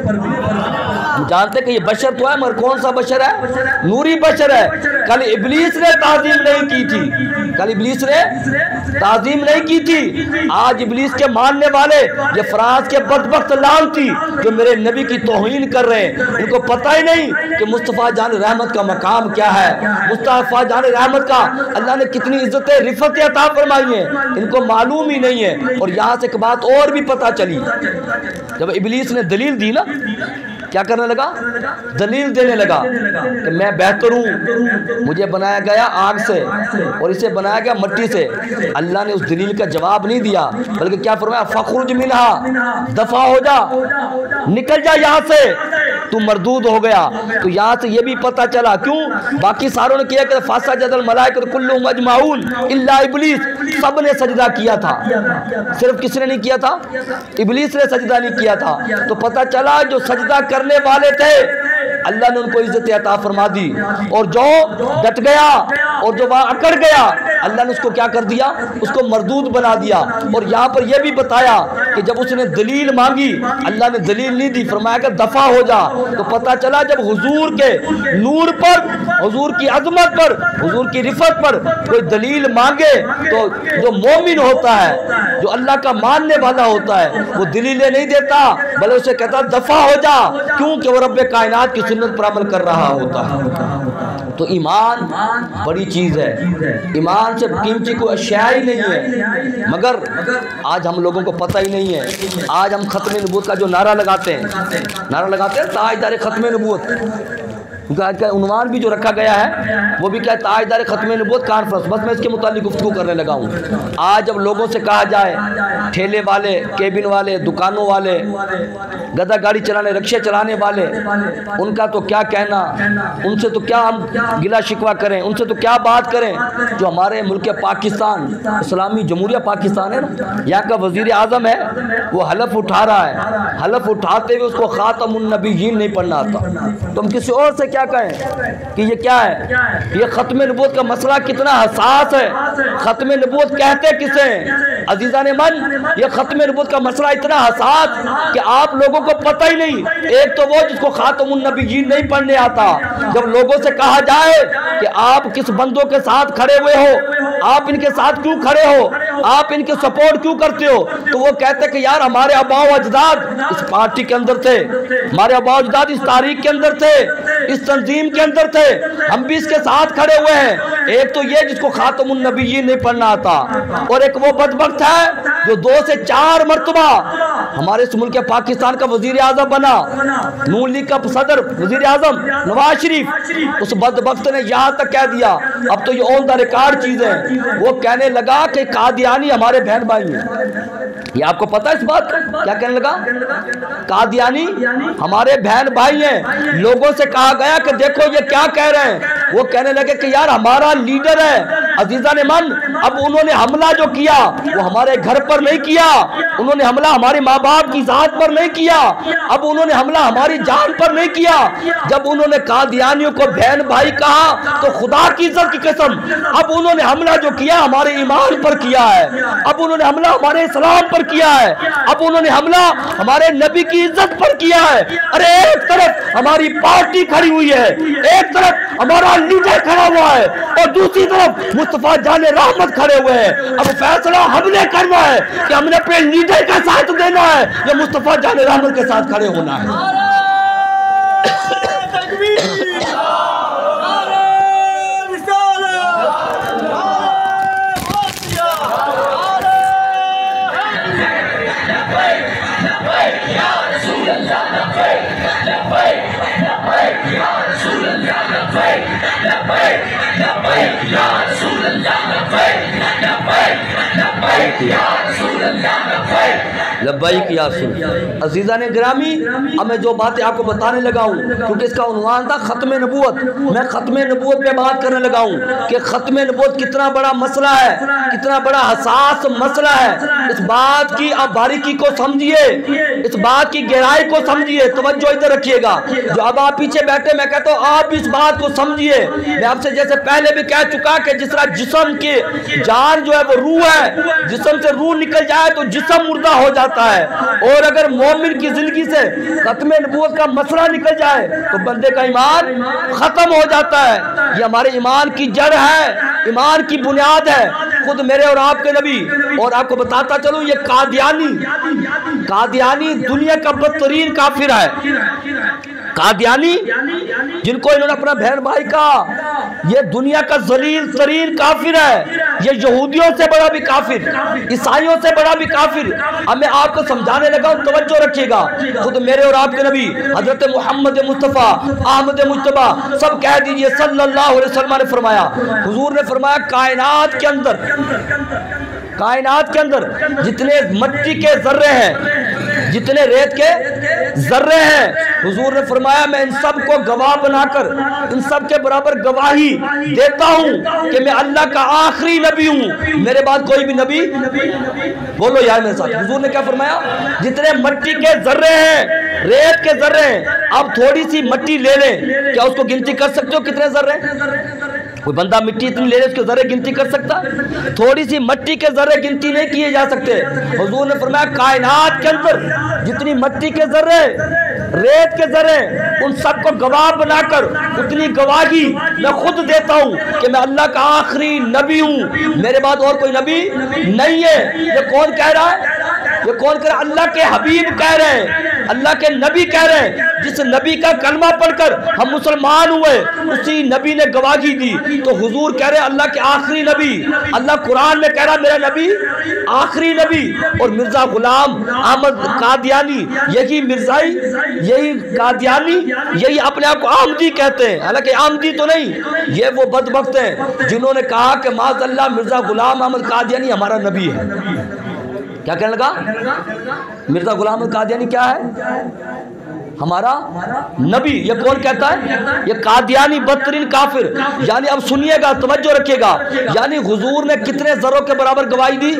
हम जानते कि ये बशर तो है, मगर कौन सा बशर है, नूरी बशर है। कल इब्लीस ने ताज़ीम नहीं की थी, कल इब्लीस ने ताज़ीम नहीं की थी। आज इब्लीस के मानने वाले ये फ्रांस के बदबख्त लानती जो मेरे नबी की तौहीन कर रहे हैं, इनको पता ही नहीं कि मुस्तफ़ा जान रहमत का मकाम क्या है, मुस्तफ़ा जान रहमत का अल्लाह ने कितनी इज्जत रिफत अता फरमाई है, इनको मालूम ही नहीं है। और यहाँ से एक बात और भी पता चली, जब इब्लीस ने दलील दी ना, क्या करने लगा, दलील देने लगा कि मैं बेहतर हूँ, मुझे बनाया गया आग से और इसे बनाया गया मट्टी से। अल्लाह ने उस दलील का जवाब नहीं दिया, बल्कि क्या फरमाया, फखरुज मिनहा, दफा हो जा, निकल जा यहाँ से, तू मरदूद हो गया। तो यहाँ से ये भी पता चला, क्यों बाकी सारों ने किया कि फसजदल मलाइकतु कुल्लुहुम अजमाऊन इल्ला इब्लीस, सब ने सजदा किया था, सिर्फ किसने नहीं किया था, इब्लीस ने सजदा नहीं किया था। तो पता चला जो सजदा करने वाले थे अल्लाह ने उनको इज्जत अता फरमा दी, और जो डट गया और जो वहाँ अकड़ गया अल्लाह ने उसको क्या कर दिया, उसको मरदूद बना दिया। और यहाँ पर यह भी बताया कि जब उसने दलील मांगी अल्लाह ने दलील नहीं दी, फरमाया कि दफा हो जा। तो पता चला जब हुजूर के नूर पर, हुजूर की अजमत पर, हुजूर की रिफत पर कोई दलील मांगे तो जो मोमिन होता है, जो अल्लाह का मानने वाला होता है, वो दलीलें नहीं देता, बल्कि उसे कहता दफा हो जा, क्योंकि वो रब्बे कायनात की सुन्नत पर अमल कर रहा होता है। तो ईमान बड़ी चीज़ है, ईमान से कीमती कोई अशिया ही नहीं है, मगर आज हम लोगों को पता ही नहीं है। आज हम खत्म नबूवत का जो नारा लगाते हैं ताजदार खत्म नबूवत, क्योंकि आज का उन्वान भी जो रखा गया है वो भी क्या, ताजदार खत्म नबूवत कॉन्फ्रेंस। बस मैं इसके मुतालिक गुफ्तगू करने लगा हूँ। आज जब लोगों से कहा जाए, ठेले वाले, केबिन वाले, दुकानों वाले, गधा गाड़ी चलाने, रिक्शे चलाने वाले, उनका तो क्या कहना, उनसे तो क्या हम गिला शिकवा करें, उनसे तो क्या बात करें। जो हमारे मुल्क पाकिस्तान, इस्लामी जमहूरिया पाकिस्तान है ना, यहाँ का वज़ीर आज़म है, वो हलफ उठा रहा है, हलफ उठाते हुए उसको खातमुन नबिय्यीन नहीं पढ़ना आता। तो हम किसी और से क्या कहें कि ये क्या है, ये खत्म नबूवत का मसला कितना हसास है। खत्म नबूवत कहते किसे हैं अजीज़ान मन, ये खत्म नबूवत का मसला इतना हसास कि आप लोगों को पता ही नहीं। एक तो वो जिसको खातमुन नबिय्यीन नहीं पढ़ने आता, जब लोगों से कहा जाए कि आप किस बंदों के साथ खड़े हुए हो, आप इनके साथ क्यों खड़े हो, आप इनके सपोर्ट क्यों करते हो, तो वो कहते कि यार हमारे आबाओ अजदाद इस पार्टी के अंदर थे, हमारे आबाओ अजदाद इस तारीख के अंदर थे, इस तंजीम के अंदर थे, हम भी इसके साथ खड़े हुए हैं। एक तो ये जिसको खातमुन नबिय्यीन नहीं पढ़ना आता, और एक वो बदबख्त है जो 2 से 4 मरतबा हमारे इस मुल्क पाकिस्तान का वजीर आजम बना, नून लीग का सदर वजीर आजम नवाज शरीफ, उस बदबख्त ने यहाँ तक कह दिया, अब तो ये ऑन द रिकॉर्ड चीजें, वो कहने लगा कि कादियानी हमारे बहन भाई हैं। ये आपको पता है इस बात का? क्या कहने लगा? कादियानी हमारे बहन भाई हैं। लोगों से कहा गया कि देखो ये क्या कह रहे हैं, वो कहने लगे कि यार हमारा लीडर है अजीजा ने मन। अब उन्होंने हमला जो किया वो हमारे घर पर नहीं किया, उन्होंने हमला हमारे माँ बाप की जात पर नहीं किया, अब उन्होंने हमला हमारी जान पर नहीं किया। जब उन्होंने कादियानियों को बहन भाई कहा तो खुदा की इज्जत की कसम, अब उन्होंने हमला जो किया हमारे ईमान पर किया है, अब उन्होंने हमला हमारे इस्लाम पर किया है, अब उन्होंने हमला हमारे नबी की इज्जत पर किया है। अरे एक तरफ हमारी पार्टी खड़ी हुई है, एक तरफ हमारा लीडर खड़ा हुआ है और दूसरी तरफ मुस्तफा जाने रहमत खड़े हुए हैं। अब फैसला हमने करना है कि हमने अपने लीडर का साथ देना है या मुस्तफा जाने रहमत के साथ खड़े होना है। लब्बैक या रसूल। अजीज़ा ने गिरामी, अब मैं जो बातें आपको बताने लगा हूँ क्योंकि इसका उन्वान था ख़त्म नबूवत, मैं ख़त्म नबूवत पे बात करने लगा हूँ कि ख़त्म नबूवत कितना बड़ा मसला है, कितना बड़ा हसास मसला है। इस बात की आप बारीकी को समझिए, इस बात की गहराई को समझिए, तवज्जो इधर रखिएगा। जो अब आप पीछे बैठे, मैं कहता हूँ आप इस बात को समझिए। मैं आपसे जैसे पहले भी कह चुका कि जिस तरह जिस्म की जान जो है वो रूह है, जिस्म से रूह निकल जाए तो जिस्म मुर्दा हो जाता है, और अगर मोमिन की जिंदगी से खत्म नबूवत का मसला निकल जाए तो बंदे का ईमान खत्म हो जाता है। ये हमारे ईमान की जड़ है, ईमान की बुनियाद है, खुद मेरे और आपके नबी। और आपको बताता चलूं ये कादियानी दुनिया का बदतरीन काफिर है। कादियानी जिनको इन्होंने अपना बहन भाई कहा, ये दुनिया का जलील तरीन काफिर है, ये यहूदियों से बड़ा भी काफिर, ईसाइयों से बड़ा भी काफिर। अब मैं आपको समझाने लगा हूं, तवज्जो रखिएगा। खुद मेरे और आपके नबी हजरत मोहम्मद मुस्तफ़ा अहमद मुज्तबा सब कह दीजिए सल्लल्लाहु अलैहि वसल्लम ने फरमाया, हुजूर ने फरमाया कायनात के अंदर जितने मिट्टी के जर्रे हैं, जितने रेत के जर्रे हैं, हुजूर ने फरमाया मैं इन सब को गवाह बनाकर इन सब के बराबर गवाही देता हूं कि मैं अल्लाह का आखिरी नबी हूं, मेरे बाद कोई भी नबी। बोलो यार मेरे साथ, हुजूर ने क्या फरमाया? जितने मिट्टी के जर्रे हैं, रेत के जर्रे हैं, आप थोड़ी सी मिट्टी ले लें, क्या उसको गिनती कर सकते हो कितने जर्रे? कोई बंदा मिट्टी इतनी ले ले उसके जर्रे गिनती कर सकता? थोड़ी सी मिट्टी के जर्रे गिनती नहीं किए जा सकते। हुजूर ने फरमाया कायनात के अंदर जितनी मिट्टी के जर्रे, रेत के जर्रे, उन सबको गवाह बनाकर उतनी गवाही मैं खुद देता हूं कि मैं अल्लाह का आखिरी नबी हूं, मेरे बाद और कोई नबी नहीं है। ये कौन कह रहा है? ये कौन कह रहा है? अल्लाह के हबीब कह रहे हैं, अल्लाह के नबी कह रहे हैं। जिस नबी का कलमा पढ़कर हम मुसलमान हुए उसी नबी ने गवाही दी। तो हुजूर कह रहे हैं अल्लाह के आखिरी नबी, अल्लाह कुरान में कह रहा मेरा नबी आखिरी नबी। और मिर्जा गुलाम अहमद कादियानी, यही मिर्जाई, यही कादियानी, यही अपने आप को आमदी कहते हैं, हालांकि आमदी तो नहीं, ये वो बदबख्त हैं जिन्होंने कहा कि माज़अल्लाह मिर्जा गुलाम अहमद कादियानी हमारा नबी है। क्या कहने लगा? मिर्जा गुलाम अहमद कादियानी क्या है? हमारा नबी। ये कौन कहता है? ये कादियानी बदतरीन काफिर। यानी अब सुनिएगा, तवज्जो रखिएगा, यानी हुजूर ने कितने जर्रों के बराबर गवाही दी?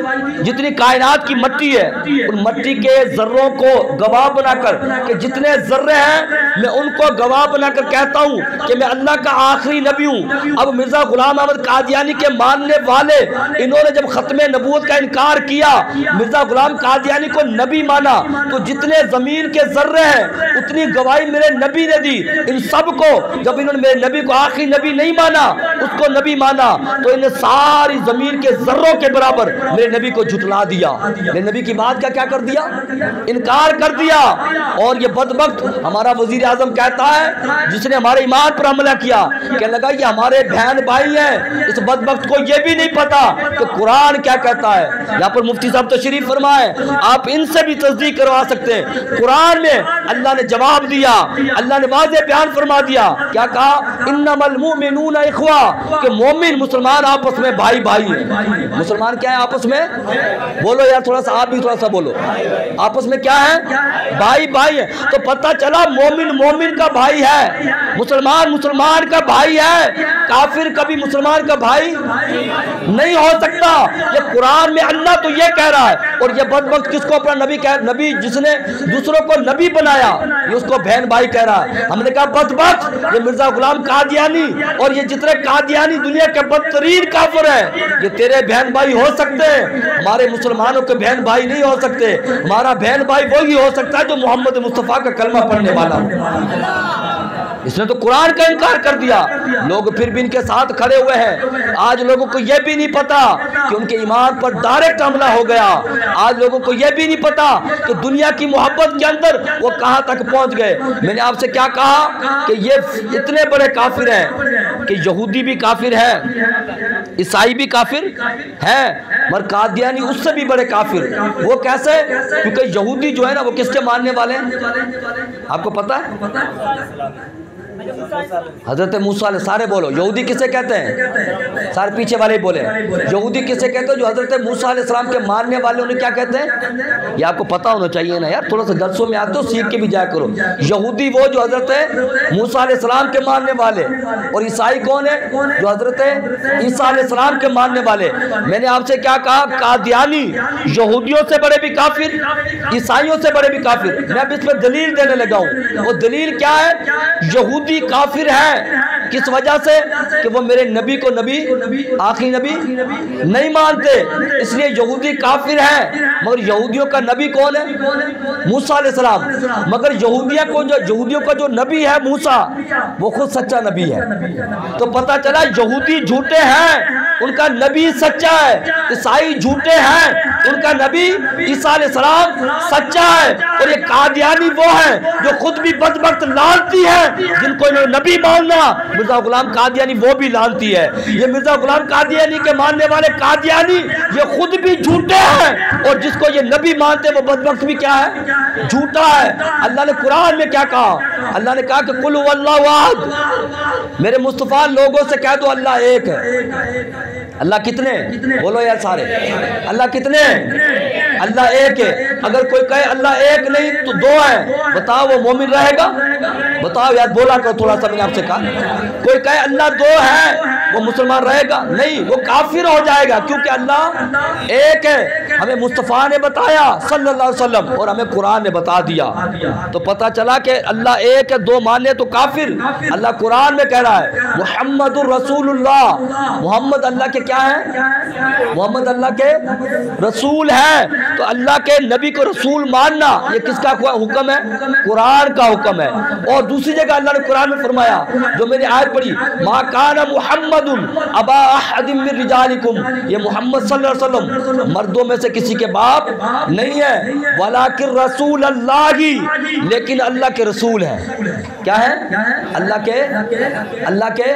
जितनी कायनात की मिट्टी है, उन मिट्टी के जर्रों को गवाह बनाकर कि जितने जर्रे हैं मैं उनको गवाह बनाकर कहता हूं कि मैं अल्लाह का आखिरी नबी हूं। अब मिर्जा गुलाम अहमद कादियानी के मानने वाले, इन्होंने जब खत्म नबूवत का इनकार किया, मिर्जा गुलाम कादियानी को नबी माना, तो जितने जमीन के जर्रे हैं उतनी गवाही मेरे नबी ने दी। इन सब को जब इन्होंने मेरे नबी को आखिरी नबी नहीं माना, उसको नबी माना, तो इन्हें सारी जमीन के जर्रों के बराबर मेरे नबी को झुठला दिया। मेरे नबी की बात का क्या कर दिया? इनकार कर दिया। और ये बदबख्त हमारा वजीर आजम कहता है, जिसने हमारे ईमान पर हमला किया, कहने लगा ये हमारे बहन भाई हैं। इस बदबख्त को ये भी नहीं पता कि कुरान क्या कहता है। यहाँ पर मुफ्ती साहब तशरीफ फरमाए, आप इनसे भी तस्दीक करवा सकते हैं। कुरान में अल्लाह ने जवाब दिया, अल्लाह ने वाज़ेह बयान फरमा दिया। क्या कहा? इन्नमल मुमिनून इख्वा, कि मोमिन मुसलमान आपस में भाई भाई है। मुसलमान क्या है आपस में? बोलो यार थोड़ा सा, आप भी थोड़ा सा बोलो। आपस में क्या है? भाई भाई है। तो पता चला मोमिन मोमिन का भाई है, मुसलमान मुसलमान का भाई है। काफिर कभी मुसलमान का भाई नहीं हो सकता। ये कुरान में अल्लाह तो ये कह रहा है, और ये बदबख्त किसको अपना नबी कह, नबी जिसने दूसरों को नबी बनाया, ये उसको बहन भाई कह रहा है। हमने कहा बदबख्त, ये मिर्जा गुलाम कादियानी और ये जितने कादियानी दुनिया के बदतरीन काफिर है, ये तेरे बहन भाई हो सकते हैं, हमारे मुसलमानों के बहन भाई नहीं हो सकते। हमारा बहन भाई वही हो सकता है जो मोहम्मद मुस्तफ़ा का कलमा पढ़ने वाला हो। इसने तो कुरान का इनकार कर दिया। लोग फिर भी इनके साथ खड़े हुए हैं। आज लोगों को यह भी नहीं पता कि उनके ईमान पर डायरेक्ट हमला हो गया। आज लोगों को यह भी नहीं पता कि दुनिया की मोहब्बत के अंदर वो कहां तक पहुंच गए। मैंने आपसे क्या कहा कि ये इतने बड़े काफिर हैं कि यहूदी भी काफिर है, ईसाई भी काफिर है, मगर कादियानी उससे भी बड़े काफिर। वो कैसे? क्योंकि यहूदी जो है ना, वो किसके मानने वाले हैं आपको पता है? हजरत मूसा। सारे बोलो, यहूदी किसे कहते हैं? सारे पीछे वाले बोले, यहूदी किसे कहते हैं? जो हजरत मूसा अलैहिस्सलाम के मानने वाले, उन्हें क्या कहते हैं? ये आपको पता होना चाहिए ना यार, थोड़ा सा दरसों में आते हो, सीख के भी जाया करो। यहूदी वो जो हजरत मूसा अलैहिस्सलाम के मानने वाले, और ईसाई कौन है? जो हजरत ईसा अलैहिस्सलाम के मानने वाले। मैंने आपसे क्या कहा? कादियानी यहूदियों से बड़े भी काफिर, ईसाइयों से बड़े भी काफिर। मैं अब इस पर दलील देने लगा हूँ। वो दलील क्या है? यहूदी काफिर है किस वजह से? कि वो मेरे नबी को नबी, आखिरी नबी नहीं मानते, इसलिए यहूदी काफिर है। मगर यहूदियों का नबी कौन है? मूसा अलैहिस्सलाम। मगर यहूदियों का जो नबी है मूसा, वो खुद सच्चा नबी है। तो पता चला यहूदी झूठे हैं, उनका नबी सच्चा है। ईसाई झूठे हैं, उनका नबी ईसा अलैहिस्सलाम सच्चा है। और ये कादियानी वो है जो खुद भी बदबख्त लानती है, जिनको इन्होंने नबी मानना। मिर्जा गुलाम कादियानी वो भी लानती है। ये मिर्जा गुलाम कादियानी के मानने वाले कादियानी ये खुद भी झूठे हैं, और जिसको ये नबी मानते हैं वो बदबख्त भी क्या है? झूठा है। अल्लाह ने कुरान में क्या कहा? अल्लाह ने कहा कि कुल हुवल्लाहु अहद, मेरे मुस्तफ़ा लोगों से कह दो अल्लाह एक है। अल्लाह कितने? बोलो यार सारे, अल्लाह कितने? अल्लाह एक है। अगर कोई कहे अल्लाह एक नहीं तो दो है, बताओ वो मोमिन रहेगा? बताओ यार, बोला करो थोड़ा सा। मैंने आपसे कहा कोई कहे अल्लाह दो है, वो मुसलमान रहेगा? नहीं, वो काफिर हो जाएगा, क्योंकि अल्लाह एक है। हमें मुस्तफ़ा ने बताया सल्लल्लाहु अलैहि वसल्लम, और हमें कुरान ने बता दिया। तो पता चला कि अल्लाह एक है, दो माने तो काफिर। अल्लाह कुरान में कह रहा है मुहम्मदुर रसूलुल्लाह, मोहम्मद अल्लाह के क्या है? मोहम्मद अल्लाह के रसूल है। तो अल्लाह के नबी को रसूल मानना ये किसका हुक्म है? कुरान का हुक्म है। और दूसरी जगह अल्लाह ने कुरान में फरमाया, जो मैंने आयत पढ़ी, मा काना मुहम्मदुन अबा अहदिम मिन रिजालिकुम, ये मोहम्मद सल्लल्लाहु अलैहि वसल्लम मर्दों में से किसी के बाप नहीं है, वलाकिन रसूल अल्लाही, लेकिन अल्लाह के रसूल है। क्या है? अल्लाह के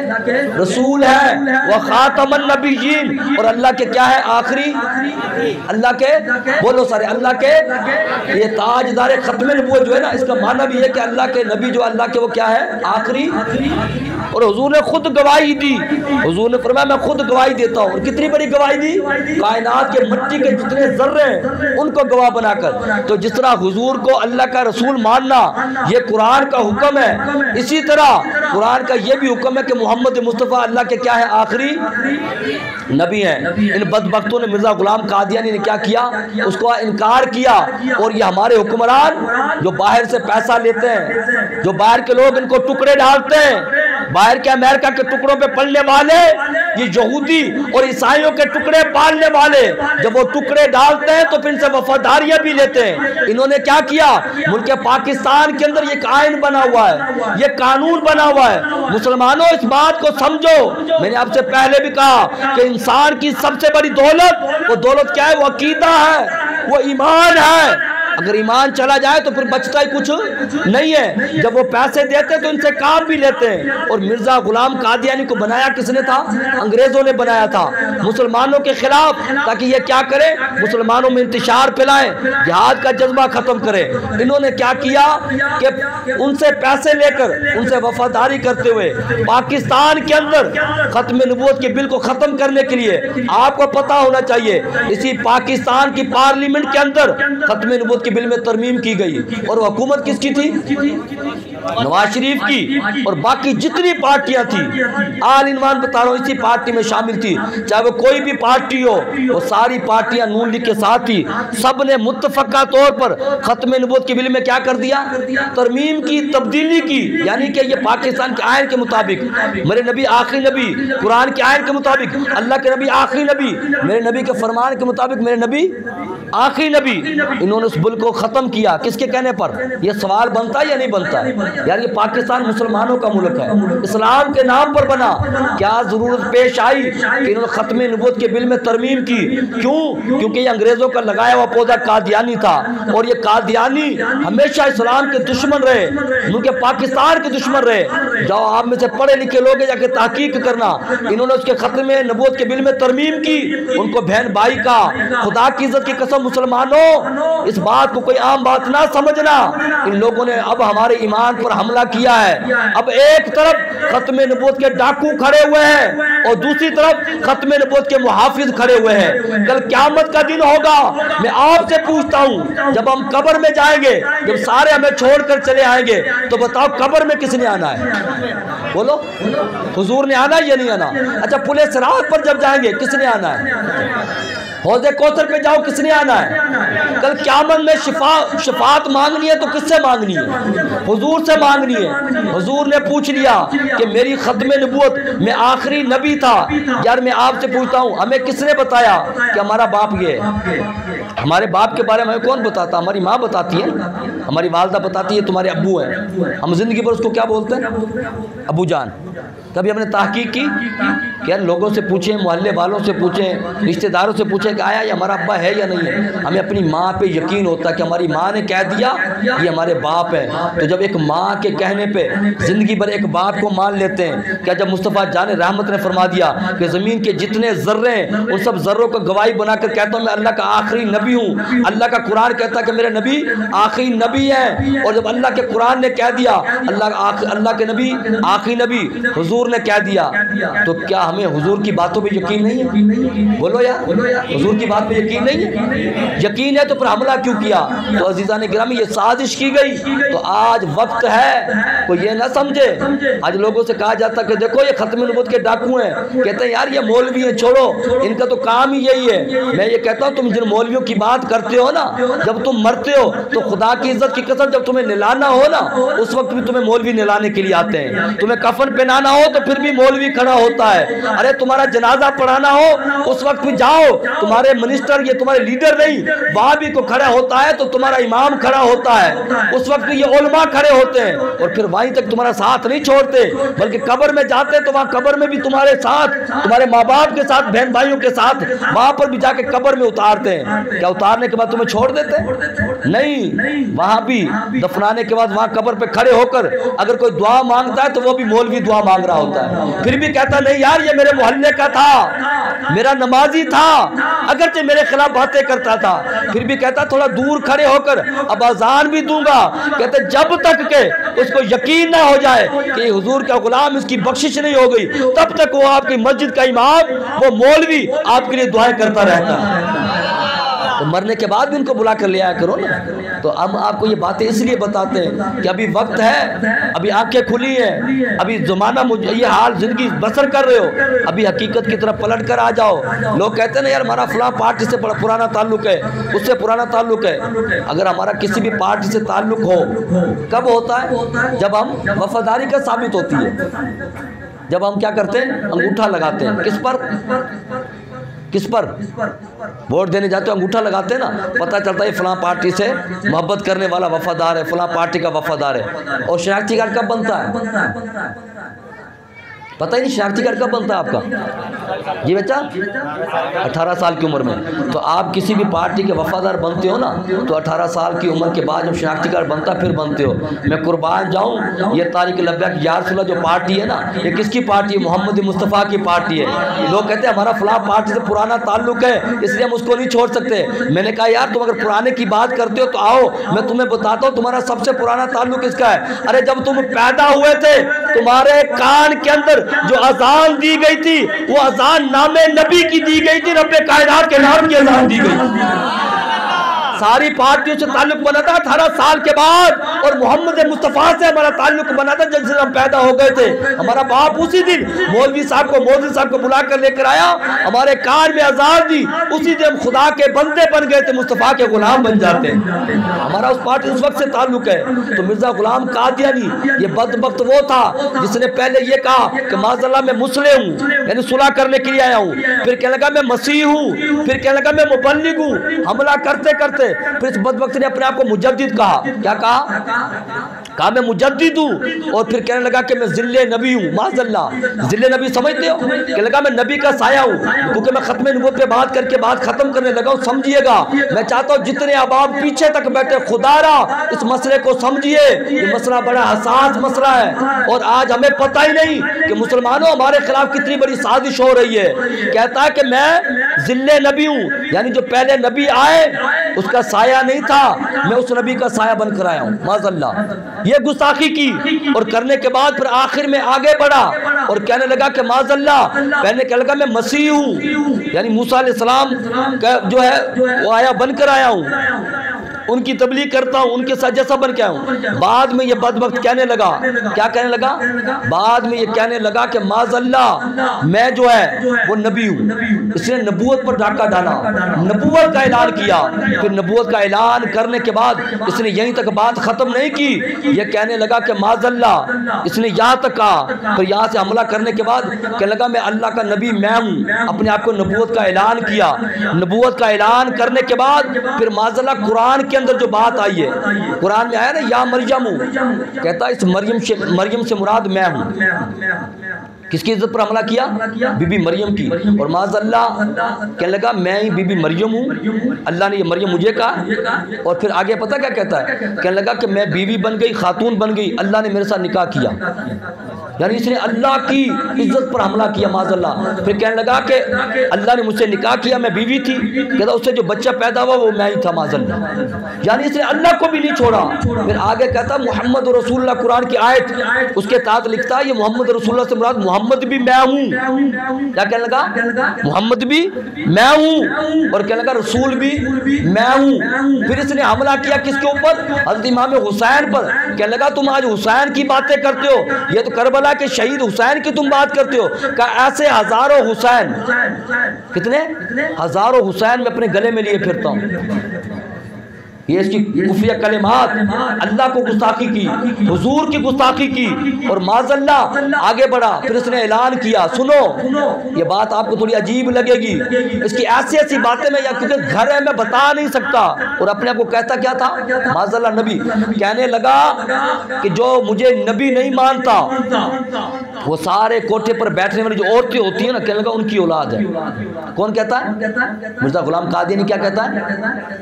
रसूल है। वह खातमन नबिय्यीन, और अल्लाह के क्या है? आखिरी। अल्लाह के, बोलो सारे, अल्लाह के ये ताजदार खत्म नबूवत जो है ना, इसका माना भी है कि अल्लाह के नबी जो अल्लाह के वो क्या है? आखिरी। और हुजूर ने खुद गवाही दी। हुजूर ने फरमाया मैं खुद गवाही देता हूँ। और कितनी बड़ी गवाही दी? कायनात के मिट्टी के जितने जर्रे हैं उनको गवाह बनाकर। तो जिस तरह हुजूर को अल्लाह का रसूल मानना ये कुरान का हुक्म है, इसी तरह कुरान का ये भी हुक्म है कि मोहम्मद मुस्तफ़ा अल्लाह के क्या है? आखिरी नबी हैं। इन बदबख्तों ने, मिर्जा गुलाम कादियानी ने क्या किया? उसको इनकार किया। और ये हमारे हुक्मरान जो बाहर से पैसा लेते हैं, जो बाहर के लोग इनको टुकड़े डालते हैं, बाहर के अमेरिका के टुकड़ों पे पलने वाले ये यहूदी और ईसाइयों के टुकड़े पालने वाले, जब वो टुकड़े डालते हैं तो फिर इनसे वफादारियां भी लेते हैं। इन्होंने क्या किया, मुल्क पाकिस्तान के अंदर ये आईन बना हुआ है, ये कानून बना हुआ है। मुसलमानों इस बात को समझो, मैंने आपसे पहले भी कहा कि इंसान की सबसे बड़ी दौलत, वो दौलत क्या है, वो अकीदा है, वो ईमान है। अगर ईमान चला जाए तो फिर बचता ही कुछ नहीं है। जब वो पैसे देते हैं तो इनसे काम भी लेते हैं। और मिर्जा गुलाम कादियानी को बनाया किसने था, अंग्रेजों ने बनाया था मुसलमानों के खिलाफ, ताकि ये क्या करे, मुसलमानों में इंतशार फैलाएं, जिहाद का जज्बा खत्म करे। इन्होंने क्या किया कि उनसे पैसे लेकर, उनसे वफादारी करते हुए पाकिस्तान के अंदर खत्म नबूवत के बिल को खत्म करने के लिए, आपको पता होना चाहिए, इसी पाकिस्तान की पार्लियामेंट के अंदर खत्म नबूवत के बिल में तरमीम की गई। और हुकूमत किसकी थी, नवाज शरीफ की। और बाकी जितनी पार्टियां थी, आल इनवान बता रहा हूं, इसी पार्टी में शामिल थी। चाहे वो कोई भी पार्टी हो, वो सारी पार्टियां नून लीग के साथ थी। सब ने मुत्तफका तौर पर खत्म नबूवत के बिल में क्या कर दिया, तरमीम की, तब्दीली की। यानी कि ये पाकिस्तान के आयन के मुताबिक, मेरे नबी आखिरी नबी, कुरान के आयन के मुताबिक अल्लाह के नबी आखिरी नबी, मेरे नबी के फरमान के मुताबिक मेरे नबी आखिरी नबी, इन्होंने उस बिल को खत्म किया। किसके कहने पर? यह सवाल बनता है या नहीं बनता है? यार ये पाकिस्तान मुसलमानों का मुल्क है, इस्लाम के नाम पर बना। क्या जरूरत पेश आई कि इन्होंने खत्म नबूवत के बिल में तरमीम की? क्यों? क्योंकि ये अंग्रेजों का लगाया हुआ पौधा कादियानी था, और ये कादियानी हमेशा इस्लाम के दुश्मन रहे, उनके पाकिस्तान के दुश्मन रहे। जाओ आप में से पढ़े लिखे लोग जाके तहकीक करना, इन्होंने उसके खत्म नबूवत के बिल में तरमीम की। उनको बहन भाई का, खुदा की इज्जत की कसम मुसलमानों, इस बात को कोई आम बात ना समझना। इन लोगों ने अब हमारे ईमान पर हमला किया है। अब एक तरफ खत्म नबूवत के डाकू खड़े हुए हैं और दूसरी तरफ खत्म नबूवत के मुहाफिज खड़े हुए हैं। कल क़यामत का दिन होगा। मैं आपसे पूछता हूं, जब हम कब्र में जाएंगे, जब सारे हमें छोड़कर चले आएंगे, तो बताओ कब्र में किसने आना है? बोलो, हुजूर ने आना या नहीं आना? अच्छा, पुलिस सिरात पर जब जाएंगे किसने आना है? हौज़े कौसर पे जाओ, किसने आना है? कल क़यामत में शफाअत मांगनी है तो किससे मांगनी है? हुजूर से मांगनी है। हुजूर ने पूछ लिया कि मेरी खत्म नबूवत में आखिरी नबी था। यार मैं आपसे पूछता हूँ, हमें किसने बताया कि हमारा बाप ये है? हमारे बाप के बारे में हमें कौन बताता? हमारी माँ बताती है, हमारी वालदा बताती है तुम्हारे अब्बू हैं। हम जिंदगी भर उसको क्या बोलते हैं? अबू जान। कभी हमने तहकीक की कि यार लोगों से पूछें, मोहल्ले वालों से पूछें, रिश्तेदारों से पूछें कि आया ये हमारा अब्बा है या नहीं है? हमें अपनी माँ पे यकीन होता है कि हमारी माँ ने कह दिया ये हमारे बाप है। तो जब एक माँ के कहने पे ज़िंदगी भर एक बाप को मान लेते हैं, क्या जब मुस्तफ़ा जान रहमत ने फरमा दिया कि ज़मीन के जितने ज़र्रे हैं उन सब ज़र्रों को गवाही बनाकर कहता हूँ मैं अल्लाह का आखिरी नबी हूँ। अल्लाह का कुरान कहता है कि मेरे नबी आखिरी नबी हैं। और जब अल्लाह के कुरान ने कह दिया अल्लाह के नबी आखिरी नबी, हुजूर ने कह दिया, तो क्या हमें हुजूर की बातों पे यकीन नहीं है? बोलो यार, हुजूर की बात पे यकीन नहीं है? यकीन है तो फिर हमला क्यों किया? तो अजीज़ान गिरामी, ये साजिश की गई। तो आज वक्त है, कोई ये ना समझे। आज लोगों से कहा जाता कि देखो ये खत्म नबूवत के डाकू हैं, कहते हैं यार ये मौलवी हैं, छोड़ो, इनका तो काम ही यही है। मैं ये कहता हूँ, तुम जिन मौलवियों की बात करते हो ना, जब तुम मरते हो तो खुदा की इज्जत की कसम, जब तुम्हें निलाना हो ना, उस वक्त भी तुम्हें मौलवी निलाने के लिए आते हैं। तुम्हें कफन पहनाना हो तो फिर भी मौलवी खड़ा होता है। अरे तुम्हारा जनाजा पढ़ाना हो उस वक्त भी जाओ, तुम्हारे मिनिस्टर, ये तुम्हारे लीडर नहीं, वहां भी को खड़ा होता है, तो तुम्हारा इमाम खड़ा होता है, उस वक्त भी ये उलमा खड़े होते हैं। और फिर वहीं तक तुम्हारा साथ नहीं छोड़ते, बल्कि कब्र में जाते तो वहां कब्र में भी तुम्हारे साथ, तुम्हारे माँ बाप के साथ, बहन भाइयों के साथ, वहां पर भी जाके कब्र में उतारते हैं। क्या उतारने के बाद तुम्हें छोड़ देते? नहीं, वहां भी दफनाने के बाद वहां कब्र पे खड़े होकर अगर कोई दुआ मांगता है तो वो भी मौलवी दुआ मांग रहा होता है। फिर भी कहता नहीं यार ये मेरे मोहल्ले का था, मेरा नमाजी था, अगरचे मेरे खिलाफ बातें करता था, फिर भी कहता थोड़ा दूर खड़े होकर अब अजान भी दूंगा। कहते जब तक के उसको यकीन ना हो जाए कि हुजूर का गुलाम, इसकी बख्शिश नहीं हो गई, तब तक वो आपकी मस्जिद का इमाम, वो मौलवी आपके लिए दुआएं करता रहता है। तो मरने के बाद भी उनको बुला कर ले आया करो ना। तो हम आपको ये बातें इसलिए बताते हैं कि अभी वक्त है, अभी आंखें खुली हैं, अभी ज़माना ये हाल ज़िंदगी बसर कर रहे हो, अभी हकीकत की तरफ पलट कर आ जाओ। लोग कहते हैं ना यार हमारा फलां पार्टी से पुराना ताल्लुक है, उससे पुराना ताल्लुक है। अगर हमारा किसी भी पार्टी से ताल्लुक हो, कब होता है? जब हम वफादारी का साबित होती है, जब हम क्या करते हैं? अंगूठा लगाते हैं। किस पर? किस पर? वोट देने जाते हो अंगूठा लगाते हैं ना, पता चलता है फलां पार्टी से मोहब्बत करने वाला वफादार है, फलां पार्टी का वफादार है। और शनाख्ती कार्ड कब बनता है? पता ही नहीं शनाख्ती कार्ड कब बनता है आपका। जी बच्चा 18 साल की उम्र में। तो आप किसी भी पार्टी के वफादार बनते हो ना, तो 18 साल की उम्र के बाद जब शनाख्ती कार्ड बनता फिर बनते हो। मैं कुर्बान जाऊँ, ये तारिक लब्बैक या रसूल जो पार्टी है ना, ये किसकी पार्टी है? मोहम्मद मुस्तफ़ा की पार्टी है। लोग कहते हैं हमारा फलां पार्टी से पुराना ताल्लुक है, इसलिए हम उसको नहीं छोड़ सकते। मैंने कहा यार तुम अगर पुराने की बात करते हो तो आओ मैं तुम्हें बताता हूँ तुम्हारा सबसे पुराना ताल्लुक किसका है। अरे जब तुम पैदा हुए थे तुम्हारे कान के अंदर जो अजान दी गई थी वो अजान नामे नबी की दी गई थी, रब्बे कायनात के नाम की अजान दी गई थी। सारी पार्टियों से ताल्लुक बना था 18 साल के बाद, और मोहम्मद मुस्तफ़ा से हमारा ताल्लुक बना था जब से हम पैदा हो गए थे। हमारा बाप उसी दिन मौलवी साहब को बुला कर लेकर आया, हमारे कान में अजान दी, उसी दिन हम खुदा के बंदे बन गए थे, मुस्तफ़ा के गुलाम बन जाते। हमारा उस पार्टी उस वक्त से ताल्लुक है। तो मिर्जा गुलाम कादियानी ये बदबख्त वो था जिसने पहले ये कहा कि माज़अल्लाह मैं मुस्लिम हूँ, यानी सुलह करने के लिए आया हूँ, फिर कहने लगा मैं मसीह हूँ, फिर कहने लगा मैं मुबल्लिग हूँ। हमला करते करते फिर इस बदबख्त ने अपने आप को मुजद्दिद कहा। क्या कहा मैं मुजद्दिद हूँ, और फिर कहने लगा कि मैं ज़िल्ले नबी हूँ। माज़अल्लाह ज़िल्ले नबी समझते हो? कहने लगा मैं नबी का साया हूँ, क्योंकि मैं खत्म नबूवत पे बात करके बात खत्म करने लगा हूँ। समझिएगा, मैं चाहता हूँ जितने अहबाब पीछे तक बैठे खुदारा इस मसले को समझिए। ये मसला बड़ा हसास मसला है, और आज हमें पता ही नहीं कि मुसलमानों हमारे खिलाफ कितनी बड़ी साजिश हो रही है। कहता है कि मैं ज़िल्ले नबी हूँ, यानी जो पहले नबी आए उसका साया नहीं था, मैं उस नबी का साया बनकर आया हूँ। माज़अल्लाह ये गुस्ताखी की, और करने के बाद फिर आखिर में आगे बढ़ा और कहने लगा कि माज़अल्लाह पहले कहने लगा मैं मसीह हूँ, यानी मूसा अलैहिस्सलाम का जो है वो आया बनकर आया हूँ, उनकी तबलीग करता हूँ, उनके साथ जैसा बन के आया हूँ। बाद में ये बदबख्त कहने लगा, क्या कहने लगा? बाद में ये कहने लगा कि माज़अल्लाह मैं जो है वो नबी हूँ। इसने नबूवत पर डाका डाला, नबूवत का ऐलान किया। फिर नबूवत का ऐलान करने के बाद इसने यहीं तक बात ख़त्म नहीं की, ये कहने लगा कि माज़अल्लाह, इसने यहाँ तक कहा। फिर यहाँ से हमला करने के बाद कहने लगा मैं अल्लाह का नबी मैं हूँ, अपने आप को नबूवत का ऐलान किया। नबूवत का ऐलान करने के बाद फिर माज़अल्लाह कुरान अंदर जो बात आई है, कुरान में आया ना या मरियम, कहता है इस मरियम से मुराद मैं हूँ। किसकी इज्जत पर हमला किया? बीबी मरियम की। और माज़अल्लाह कहने लगा मैं ही बीबी मरियम हूँ, अल्लाह ने ये मरियम मुझे कहा। और फिर आगे पता क्या कहता है? कहने लगा कि मैं बीवी बन गई, खातून बन गई, अल्लाह ने मेरे साथ निकाह किया, यानी इसने अल्लाह की इज्जत पर हमला किया। माज़अल्लाह फिर कहने लगा कि अल्लाह ने मुझसे निकाह किया, मैं बीवी थी, कहता उससे जो बच्चा पैदा हुआ वो मैं ही था। माज़अल्लाह यानी इसने अल्लाह को भी नहीं छोड़ा। फिर आगे कहता मोहम्मद रसूलुल्लाह, कुरान की आयत उसके तहत लिखता है ये मोहम्मद रसूलुल्लाह से मुराद मोहम्मद भी मैं हूँ। क्या कहने लगा? मोहम्मद भी मैं हूँ, और कहने लगा रसूल भी मैं हूँ। फिर इसने हमला किया किसके ऊपर? हज़रत इमाम हुसैन पर। कहने लगा तुम आज हुसैन की बातें करते हो, ये तो करबला के शहीद हुसैन की तुम बात करते हो। कहा ऐसे हजारों हुसैन, कितने हजारों हुसैन मैं अपने गले में लिए फिरता हूँ। ये इसकी कुफिया कलिमात, अल्लाह को गुस्ताखी की, हुजूर की गुस्ताखी की, और माज़अल्लाह आगे बढ़ा। फिर इसने ऐलान किया, सुनो ये बात आपको थोड़ी अजीब लगेगी, इसकी ऐसी ऐसी बातें मैं क्योंकि घर है मैं बता नहीं सकता। और अपने आप को कहता क्या था? माज़अल्लाह नबी। कहने लगा कि जो मुझे नबी नहीं मानता वो सारे कोठे पर बैठने वाली जो औरतें होती हैं ना, कहने लगा उनकी औलाद है। कौन कहता है? मिर्ज़ा गुलाम कादियानी। क्या कहता है?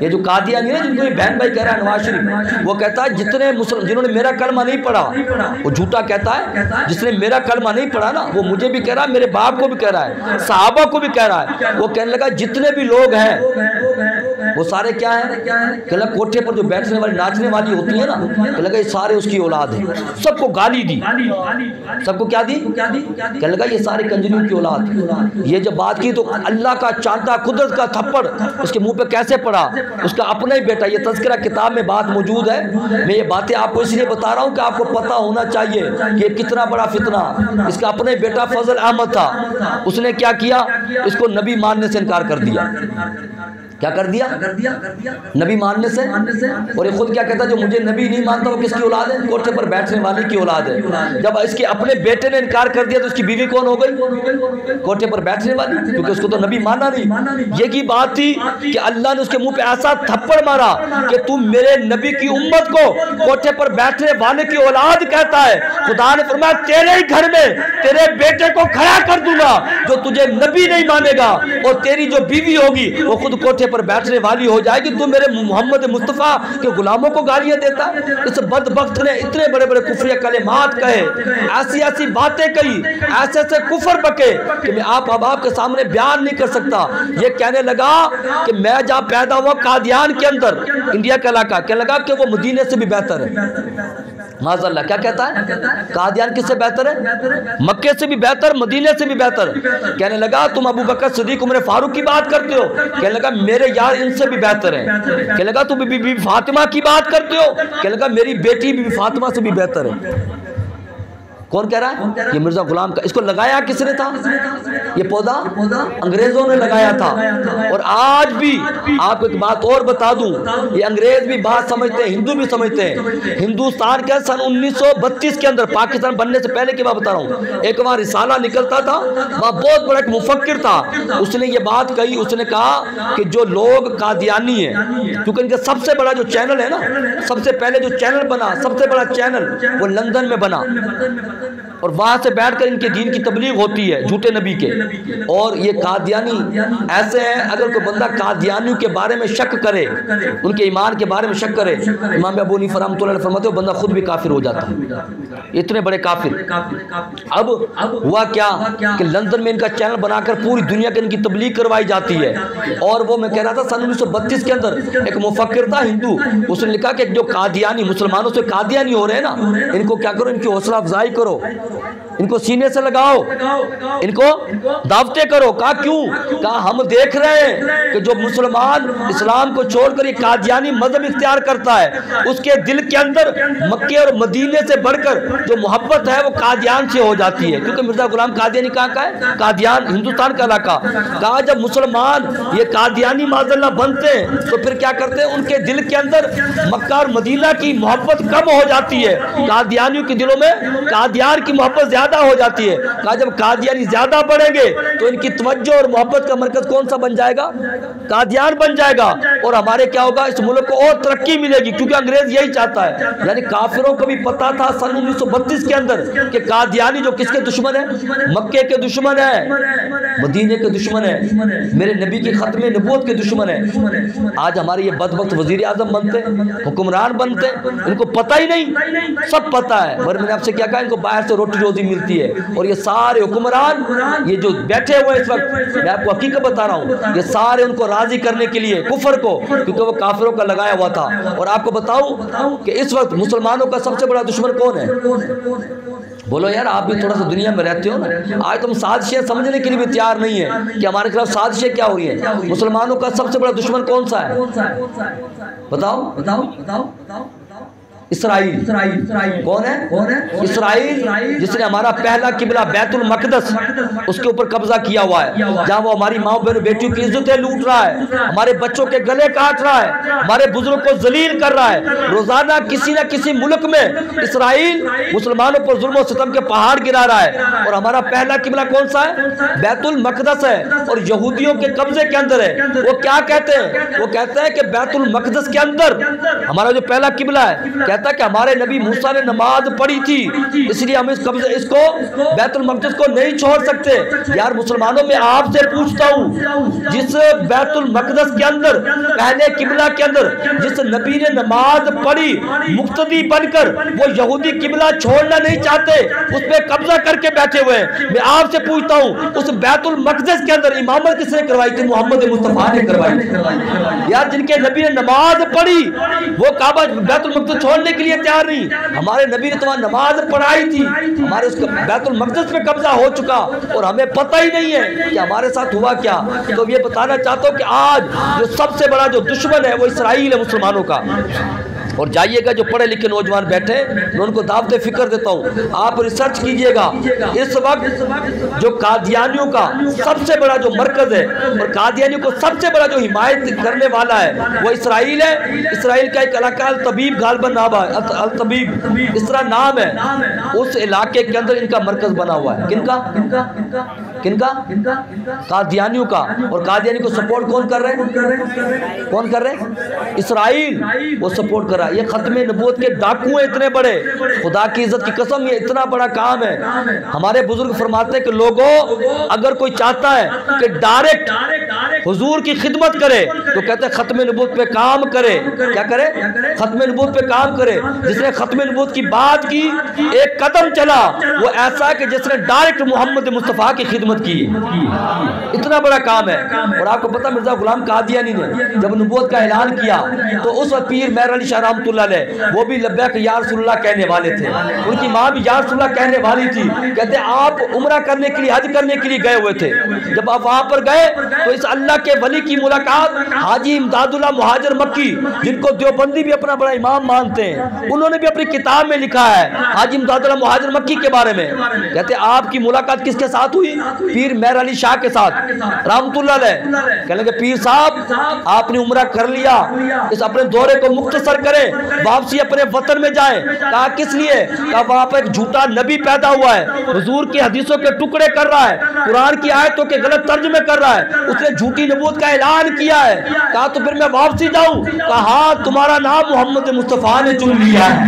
ये जो कादियानी है जिनको बहन भाई कह रहा है नवाज शरीफ, वो कहता है जितने मुस्लिम जिन्होंने मेरा कलमा नहीं पढ़ा वो झूठा कहता है, जिसने मेरा कलमा नहीं पढ़ा ना वो मुझे भी कह रहा है, मेरे बाप को भी कह रहा है, सहाबा को भी कह रहा है। वो कहने लगा जितने भी लोग हैं वो सारे क्या है? कहने लगा कोठे पर जो बैठने वाली नाचने वाली होती है ना, कहने लगा ये सारे उसकी औलाद है। सबको गाली दी, सबको क्या दी? कहने लगा ये सारे कंजरियों की औलाद। ये जब बात की तो अल्लाह का चांटा कुदरत का थप्पड़ उसके मुंह पे कैसे पड़ा? उसका अपना ही बेटा, ये तज़किरा किताब में बात मौजूद है। मैं ये बातें आपको इसलिए बता रहा हूँ कि आपको पता होना चाहिए कि ये कितना बड़ा फितना। इसका अपना ही बेटा फजल अहमद था, उसने क्या किया? इसको नबी मानने से इनकार कर दिया। क्या कर दिया? नबी मानने से। और ये खुद क्या कहता है, जो मुझे नबी नहीं मानता वो किसकी औलाद है? कोठे पर बैठने वाले की औलाद है। जब इसके अपने बेटे ने इनकार कर दिया तो उसकी बीवी कौन हो गई? कोठे पर बैठने वाली, क्योंकि उसको तो नबी माना नहीं। ये की बात थी कि अल्लाह ने उसके मुंह पे ऐसा थप्पड़ मारा कि तुम मेरे नबी की उम्मत को कोठे पर बैठने वाले की औलाद कहता है। खुदा ने फरमाया तेरे ही घर में तेरे बेटे को खड़ा कर दूंगा जो तुझे नबी नहीं मानेगा, और तेरी जो बीवी होगी वो खुद कोठे पर बैठने वाली हो जाएगी। तू मेरे मोहम्मद मुस्तफा के गुलामों को गालियां देता। इस बदबख्त ने इतने बड़े बड़े कुफरिया कलेमात कहे, ऐसी ऐसी बातें कही, ऐसे ऐसे कुफर बके कि मैं आप के सामने बयान नहीं कर सकता। ये कहने लगा कि मैं जहां पैदा हुआ कादियान के अंदर, इंडिया का इलाका, कहने लगा कि वो मदीने से भी बेहतर है। माज़अल्लाह, क्या कहता है? कादियान किससे बेहतर है? मक्के से भी बेहतर, मदीने से भी बेहतर। कहने लगा तुम अबू बकर सिद्दीक उमर फारूक की बात करते हो? कहने लगा मेरे यार इनसे भी बेहतर है। कहने लगा तुम बीबी फातिमा की बात करते हो? कहने लगा मेरी बेटी बीबी फातिमा से भी बेहतर है। कौन कह रहा है? ये मिर्जा गुलाम का। इसको लगाया किसने था? ये पौधा अंग्रेजों ने लगाया था। और आज भी आपको एक बात और बता दूं, ये अंग्रेज भी बात समझते हैं, हिंदू भी समझते हैं। हिंदुस्तान के सन 1932 के अंदर, पाकिस्तान बनने से पहले की बात बता रहा हूँ, एक बार रिसाला निकलता था, वहाँ बहुत बड़ा एक मुफक्किर था, उसने ये बात कही। उसने कहा कि जो लोग कादियानी है, क्योंकि इनका सबसे बड़ा जो चैनल है ना, सबसे पहले जो चैनल बना, सबसे बड़ा चैनल वो लंदन में बना, और वहां से बैठकर इनके दीन की तबलीग होती है, झूठे नबी के। और ये कादियानी ऐसे हैं, अगर कोई बंदा कादियानियों के बारे में शक करे, उनके ईमान के बारे में शक करे, इमाम अबू हनीफा रहमतुल्लाह अलैह फरमाते हो बंदा खुद भी काफिर हो जाता है। इतने बड़े काफिर। अब हुआ क्या कि लंदन में इनका चैनल बनाकर पूरी दुनिया के इनकी तबलीग करवाई जाती है। और वो मैं कह रहा था सन 1932 के अंदर एक मुफक्किर था हिंदू, उसने लिखा कि जो कादियानी मुसलमानों से कादियानी हो रहे हैं ना, इनको क्या करो, इनकी हौसला अफजाई करो, इनको सीने से लगाओ, इनको दावतें करो। कहा क्यों? कहा हम देख रहे हैं कि जो मुसलमान इस्लाम को छोड़कर ये कादियानी मजहब इख्तियार करता है, उसके दिल के अंदर मक्के और मदीने से बढ़कर जो मोहब्बत है वो कादियान से हो जाती है। क्योंकि मिर्जा गुलाम कादियानी कहाँ का है? कादियान, हिंदुस्तान का इलाका। कहा जब मुसलमान ये कादियानी माज़अल्लाह बनते हैं तो फिर क्या करते हैं, उनके दिल के अंदर मक्का और मदीना की मोहब्बत कम हो जाती है, कादियानियों के दिलों में कादियान की मोहब्बत ज्यादा हो जाती है। कहा जब कादियानी ज्यादा बढ़ेंगे तो इनकी तवज्जो और मोहब्बत का मरकज कौन सा बन जाएगा? कादियान बन जाएगा। और हमारे क्या होगा, इस मुल्क को और तरक्की मिलेगी, क्योंकि अंग्रेज यही चाहता है। यानी काफिरों को भी पता था सन 1932 के अंदर कि कादियानी जो किसके दुश्मन है? मक्के के दुश्मन है, मदीने के दुश्मन है, मेरे नबी की खत्म नबूवत के दुश्मन है। आज हमारे ये बदबख्त वजीर आजम बनते, हुक्मरान बनते, इनको पता ही नहीं, सब पता है। पर मैंने आपसे क्या कहा, इनको बाहर से रोटी रोजी मिलती है। और ये सारे हुक्मरान ये जो बैठे हुए इस वक्त, मैं आपको हकीकत बता रहा हूँ, ये सारे उनको राजी करने के लिए कुफर को, क्योंकि वो काफिरों का लगाया हुआ था। और आपको बताऊं कि इस वक्त मुसलमानों का सबसे बड़ा दुश्मन कौन है? बोलो यार, आप भी थोड़ा सा दुनिया में रहते हो ना। आज तुम साजिशें समझने के लिए भी तैयार नहीं है कि हमारे खिलाफ साजिशें क्या हो रही है। मुसलमानों का सबसे बड़ा दुश्मन कौन सा है? बताओ बताओ बताओ बताओ। इसराइल। कौन है? इसराइल, जिसने हमारा पहला किबला बैतुल मकदस उसके ऊपर कब्जा किया हुआ है, जहाँ वो हमारी माँ बहन बेटियों की इज्जतें लूट रहा है, हमारे बच्चों के गले काट रहा है, हमारे बुजुर्गों को जलील कर रहा है। रोजाना किसी न किसी मुल्क में इसराइल मुसलमानों पर जुल्म और सितम के पहाड़ गिरा रहा है। और हमारा पहला किबला कौन सा है? बैतुल मकदस है, और यहूदियों के कब्जे के अंदर है। वो क्या कहते हैं? वो कहते हैं कि बैतुल मकदस के अंदर हमारा जो पहला किबला है, कहता कि हमारे नबी मूसा ने नमाज पढ़ी थी, इसलिए हम इसको बैतुल मक़दिस को नहीं छोड़ सकते। यार मुसलमानों, में आपसे पूछता हूँ, जिस बैतुल मक़दिस के अंदर, पहले किबला के अंदर जिस नबी ने नमाज पढ़ी मुक्तदी बनकर, वो यहूदी किबला छोड़ना नहीं चाहते, उस पर कब्जा करके बैठे हुए हैं। मैं आपसे पूछता हूँ, उस बैतुल मक़दिस के अंदर इमामत किसने करवाई थी? मोहम्मद मुस्तफा ने करवाई थी। यार जिनके नबी ने नमाज पढ़ी वो काबा बैतुल मक़दिस छोड़ने के लिए तैयार नहीं। हमारे नबी ने तुम्हारी नमाज पढ़ाई थी, हमारे उस बैतुल मक़दिस पे कब्जा हो चुका और हमें पता ही नहीं है कि हमारे साथ हुआ क्या। तो ये बताना चाहता हूँ कि आज जो सबसे बड़ा जो दुश्मन है वो इसराइल है मुसलमानों का। और जाइएगा जो पढ़े लिखे नौजवान बैठे, मैं उनको दावत फिक्र देता हूँ, आप रिसर्च कीजिएगा। इस वक्त जो कादियानियों का सबसे बड़ा जो मरकज है और कादियानियों को सबसे बड़ा जो हिमायत करने वाला है वो इसराइल है। इसराइल का एक इलाका अल तबीब, गालबन नाम है, अल तबीब इस तरह नाम है। उस इलाके के अंदर इनका मरकज बना हुआ है। किनका? कादियानियों का। और कादियानी को सपोर्ट कौन कर रहे हैं? कौन कर रहे हैं? इसराइल वो सपोर्ट कर रहा है। ये खत्मे नबूवत के डाकू हैं इतने बड़े, खुदा की इज्जत की कसम, ये इतना बड़ा काम है। हमारे बुजुर्ग फरमाते हैं कि लोगों, अगर कोई चाहता है कि डायरेक्ट हुजूर की खिदमत करे तो कहते हैं खत्मे नबूवत पे काम करे। क्या करे? खत्मे नबूवत पे काम करे। जिसने खत्मे नबूवत की बात की, एक कदम चला, वो ऐसा है कि जिसने डायरेक्ट मोहम्मद मुस्तफा की खिदमत की। इतना बड़ा काम है। और आपको पता, मिर्जा गुलाम कादियानी ने जब नबूवत का ऐलान किया तो उस वक्त पीर मेहर अली शाह रहमतुल्लाह अलैह वो भी लब्बैक या रसूलुल्लाह कहने वाले थे। उनकी माँ भी या रसूलुल्लाह कहने वाली थी। कहते आप उम्रा करने के लिए, हज करने के लिए गए हुए थे। जब आप वहां पर गए तो इस अल्लाह के वली की मुलाकात हाजी इमदादुल्लाह मुहाजिर मक्की, जिनको देवबंदी भी अपना बड़ा इमाम मानते हैं, उन्होंने भी अपनी किताब में लिखा है हाजी इमदादुल्लाह मुहाजिर मक्की के बारे में। कहते आपकी मुलाकात किसके साथ हुई? पीर मेहर अली शाह के साथ रहमतुल्लाह अलैह। कहने लगे पीर साहब आपने उम्रा कर लिया, इस अपने दौरे को मुख्तसर करें, वापसी अपने वतन में जाए। कहा किस लिए? कहा वहां पर एक झूठा नबी पैदा हुआ है, हुजूर की हदीसों के टुकड़े कर रहा है, कुरान की आयतों के गलत तर्जुमे कर रहा है, उसने झूठी नबूवत का ऐलान किया है। कहा तो फिर मैं वापसी जाऊं? कहा हाँ, तुम्हारा नाम मोहम्मद मुस्तफा ने चुन लिया है।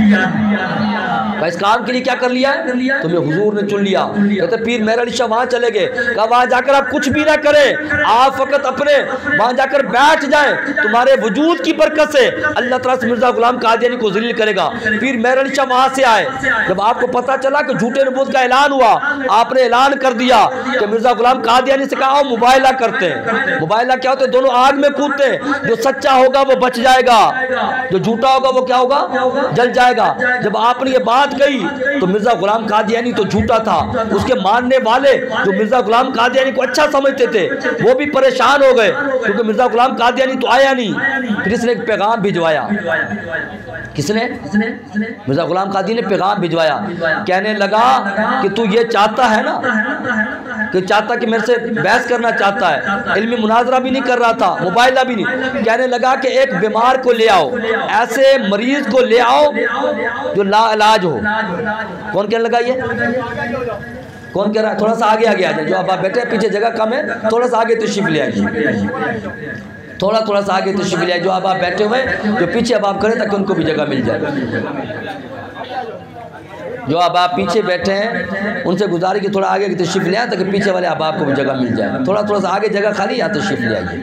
इस काम के लिए क्या कर लिया है? तुम्हें हुजूर ने चुन लिया। कहते पीर मेहर अली शाह वहां चले गए। कहा वहां जाकर आप कुछ भी ना करें, आप फकत अपने वहां जाकर बैठ जाए, तुम्हारे वजूद की बरकत से अल्लाह तआला मिर्जा गुलाम कादियानी को ज़लील करेगा। पीर मेहर अली शाह वहां से आए। जब आपको पता चला कि झूठे नबूवत का ऐलान हुआ, आपने ऐलान कर दिया कि मिर्जा गुलाम कादियानी से कहा मुबाइला करते हैं। मुबाइला क्या होते हैं? दोनों आग में कूदते हैं। जो सच्चा होगा वो बच जाएगा, जो झूठा होगा वो क्या होगा? जल जाएगा। जब आपने ये बात कही तो मिर्जा गुलाम कादियानी तो झूठा था, उसके मानने वाले जो मिर्जा गुलाम कादियानी को अच्छा समझते थे वो भी परेशान हो गए, क्योंकि मिर्जा गुलाम कादियानी तो आया नहीं। फिर इसने एक पैगाम भिजवाया। किसने? मिर्जा गुलाम कादियानी ने पैगाम भिजवाया। कहने लगा कि तू ये चाहता है ना, कि चाहता कि मेरे से बहस करना चाहता है, इल्मी मुनाजरा भी नहीं कर रहा था, मुबाइला भी नहीं। कहने लगा कि एक बीमार को ले आओ, ऐसे मरीज को ले आओ जो लाइलाज हो। कौन कहने लगा? ये कौन कह रहा है? थोड़ा सा आगे आगे आ जाए। जो आप बैठे हैं पीछे जगह कम है, थोड़ा सा आगे तशरीफ ले आइए, थोड़ा सा आगे तशरीफ ले आइए। जो आप बैठे हुए जो पीछे अब आप करें ताकि उनको भी जगह मिल जाए। जो अब आप पीछे बैठे हैं उनसे गुजारिश कि थोड़ा आगे की तशरीफ ले आए ताकि पीछे वाले अब आपको भी जगह मिल जाए। थोड़ा सा आगे जगह खाली, यहाँ तशरीफ ले आइए।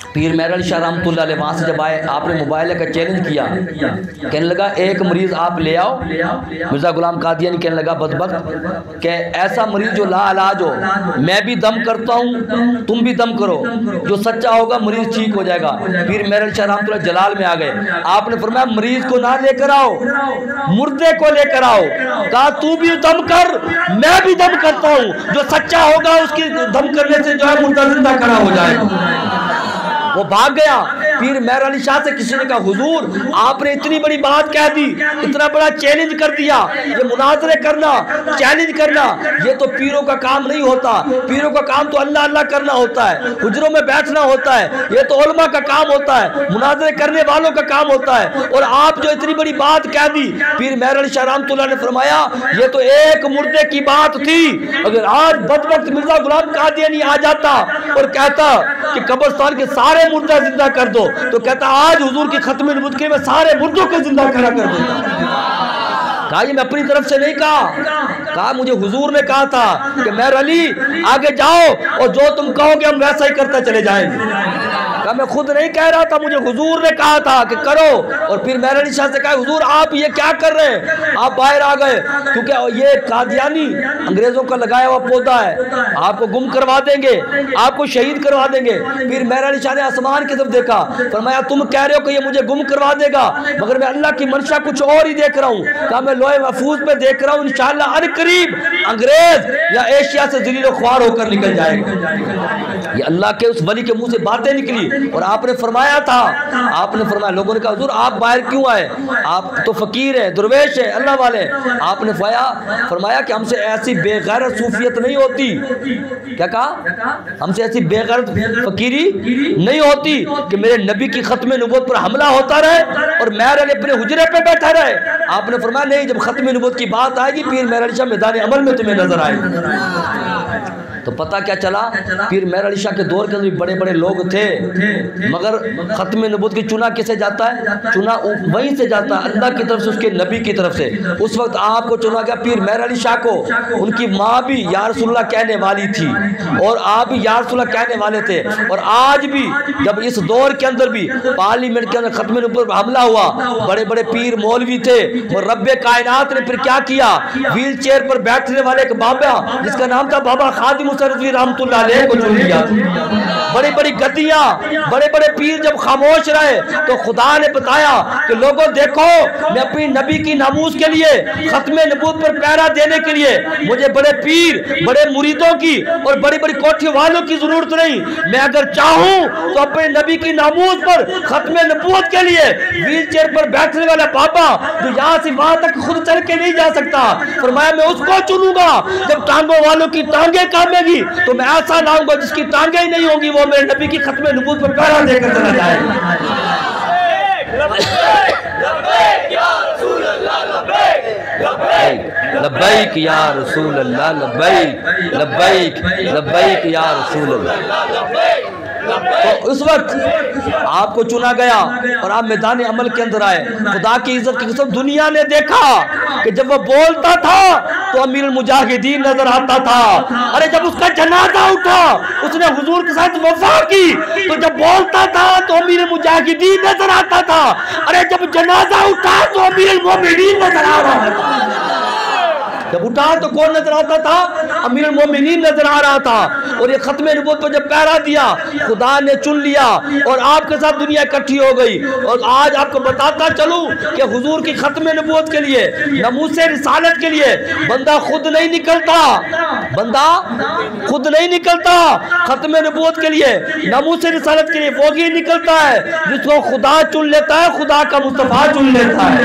पीर मेहर अली शाह रहमतुल्लाह अलैह वहाँ से जब आए, आपने मुबाइला का चैलेंज किया। कहने लगा एक मरीज़ आप ले आओ। मिर्ज़ा गुलाम कादियानी कहने लगा बदबख्त कि ऐसा मरीज़ जो लाइलाज हो, मैं भी दम करता हूँ, तुम भी दम करो, जो सच्चा होगा मरीज़ ठीक हो जाएगा। पीर मेहर अली शाह रहमतुल्लाह जलाल में आ गए। आपने फरमाया मरीज़ को ना लेकर आओ, मुर्दे को लेकर आओ। कहा तू भी दम कर, मैं भी दम करता हूँ, जो सच्चा होगा उसकी दम करने से जो है मुर्दा जिंदा खड़ा हो जाएगा। वो भाग गया। पीर मेहर अली शाह से किसी ने कहा हुजूर आपने इतनी बड़ी बात कह दी, इतना बड़ा चैलेंज कर दिया, ये मुनाजरे करना, चैलेंज करना, ये तो पीरों का काम नहीं होता। पीरों का काम तो अल्लाह अल्लाह करना होता है, हुजरों में बैठना होता है, ये तो उलमा का काम होता है, मुनाजरे करने वालों का काम होता है। और आप जो इतनी बड़ी बात कह दी, पीर मेहर अली शाह रहमतुल्लाह ने फरमाया ये तो एक मुर्दे की बात थी। अगर आज बदबख्त मिर्जा गुलाम कादियानी आ जाता और कहता कि कब्रिस्तान के सारे मुर्दे जिंदा कर दो, तो कहता आज हुजूर की खत्म नबूवत के में सारे मुर्दों को जिंदा खड़ा कर देता। कहा ये मैं अपनी तरफ से नहीं कहा मुझे हुजूर ने कहा था कि मेहर अली आगे जाओ और जो तुम कहोगे हम वैसा ही करते चले जाएंगे। कहा मैं खुद नहीं कह रहा था, मुझे हुजूर ने कहा था कि करो। और फिर मेहर अली शाह से कहा हुजूर आप ये क्या कर रहे हैं, आप बाहर आ गए, क्योंकि ये कादियानी अंग्रेजों का लगाया हुआ पौधा है, आपको गुम करवा देंगे, आपको शहीद करवा देंगे। फिर मेहर अली शाह ने आसमान की तरफ देखा, फरमाया तुम कह रहे हो कि ये मुझे गुम करवा देगा, मगर मैं अल्लाह की मंशा कुछ और ही देख रहा हूँ। कहा मैं लोहे महफूज पे देख रहा हूँ इंशाअल्लाह अनकरीब अंग्रेज या एशिया से जलील ख्वार होकर निकल जाएगा। ये अल्लाह के उस वली के मुंह से बातें निकली। और आपने फरमाया था, आपने फरमाया, लोगों ने कहा हुजूर आप बाहर क्यों आए, आप तो फकीर है, दुर्वेश है, अल्लाह वाले। आपने फरमाया कि हमसे ऐसी बेगैरत सूफियत नहीं होती। क्या कहा, हमसे ऐसी बेगैरत फकीरी नहीं होती कि मेरे नबी की खत्म नबूवत पर हमला होता रहे और मेहर अली अपने हुजरे पे बैठा रहे। आपने फरमाया नहीं, जब खत्म नबूवत की बात आएगी पीर मेहर अली शाह मैदान अमल में तुम्हें नजर आएगी। तो पता क्या चला, पीर मेहर अली शाह के दौर के अंदर बड़े बड़े लोग थे, मगर खत्म नबूवत की चुना किसे जाता है, चुना वहीं से जाता है अल्लाह की तरफ से, उसके नबी की तरफ से। उस वक्त आपको चुना गया पीर मेहर अली शाह को। उनकी माँ भी या रसूलुल्लाह कहने वाली थी और आप भी या रसूलुल्लाह कहने वाले थे। और आज भी जब इस दौर के अंदर भी पार्लियामेंट के अंदर खत्म नबूवत पर हमला हुआ, बड़े बड़े पीर मौलवी थे, और रब्बे कायनात ने फिर क्या किया, व्हील चेयर पर बैठने वाले एक बाबा जिसका नाम था बाबा खादिम रज़वी रहमतुल्लाह अलैह को चुन लिया। बड़ी बड़ी गद्दियां, बड़े बड़े पीर जब खामोश रहे तो खुदा ने बताया कि लोगों देखो, मैं अपनी नबी की नामूस के लिए खत्म नबूवत पर पहरा देने के लिए मुझे बड़े पीर, बड़े मुरीदों की और बड़ी बड़ी कोठी वालों की जरूरत नहीं। मैं अगर चाहूं तो अपने नबी की नामूस पर खत्म नबूवत के लिए व्हील चेयर पर बैठने वाला बाबा जो यहाँ से वहां तक खुद चल के नहीं जा सकता, फरमाया मैं उसको चुनूंगा। जब टांगों वालों की टांगे कामेगी तो मैं ऐसा लाऊंगा जिसकी टांगे ही नहीं होंगी, वो मेरे नबी की खत्म नबूवत पर पहरा देकर चला जाएगा। लब्बैक या रसूल अल्लाह, लब्बैक लब्बैक लब्बैक या रसूल अल्लाह। तो उस वक्त आपको चुना गया और आप मैदान अमल के अंदर आए। खुदा की इज्जत की कसम, दुनिया ने देखा कि जब वो बोलता था तो अमीरुल मुजाहिदीन नजर आता था। अरे जब उसका जनाजा उठा, उसने हुजूर के साथ वफा की, तो जब बोलता था तो अमीरुल मुजाहिदीन नजर आता था। अरे जब जनाजा उठा तो अमीरुल मोमिनीन नजर आ रहा था। जब उठा तो कौन नजर आता था, अमीरुल मोमिनीन नजर आ रहा था। और ये खत्म नबूवत पर जब पहरा दिया, खुदा ने चुन लिया और आपके साथ दुनिया इकट्ठी हो गई। और आज आपको बताता चलूं कि हुजूर की खत्म नबूवत के लिए, नमूसे रिसालत के लिए बंदा खुद नहीं निकलता, बंदा खुद नहीं निकलता। खत्म नबूवत के लिए, नमूसे रिसालत के लिए वो ही निकलता है जिसको खुदा चुन लेता है, खुदा का मुस्तफा चुन लेता है।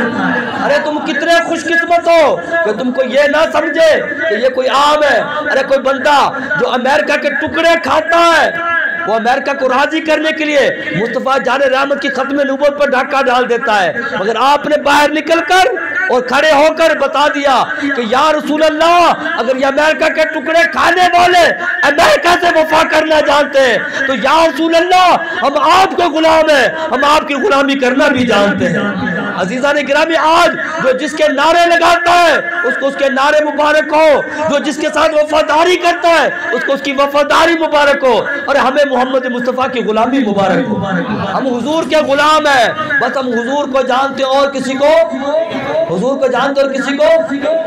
अरे तुम कितने खुशकिस्मत हो कि तुमको ये ना समझे कि ये कोई आम है। अरे कोई बंदा जो अमेरिका के टुकड़े खाता है, वो अमेरिका को राजी करने के लिए मुस्तफा जाने रहमत की खत्म नबूवत पर डाका डाल देता है, मगर आपने बाहर निकलकर और खड़े होकर बता दिया कि या रसूल अल्लाह, अगर ये अमेरिका के टुकड़े खाने वाले अमेरिका से वफा करना जानते हैं तो या रसूल अल्लाह हम आपके गुलाम हैं, हम आपकी गुलामी करना भी जानते हैं। अजीजा ने गिरामी, आज जो जिसके नारे लगाता है उसको उसके नारे मुबारक हो, जो जिसके साथ वफादारी करता है उसको उसकी वफादारी मुबारक हो, और हमें मोहम्मद मुस्तफ़ा की गुलामी मुबारक हो। हम हुजूर के गुलाम हैं, बस हम हुजूर को जानते हैं और किसी को, हुजूर को जानते और किसी को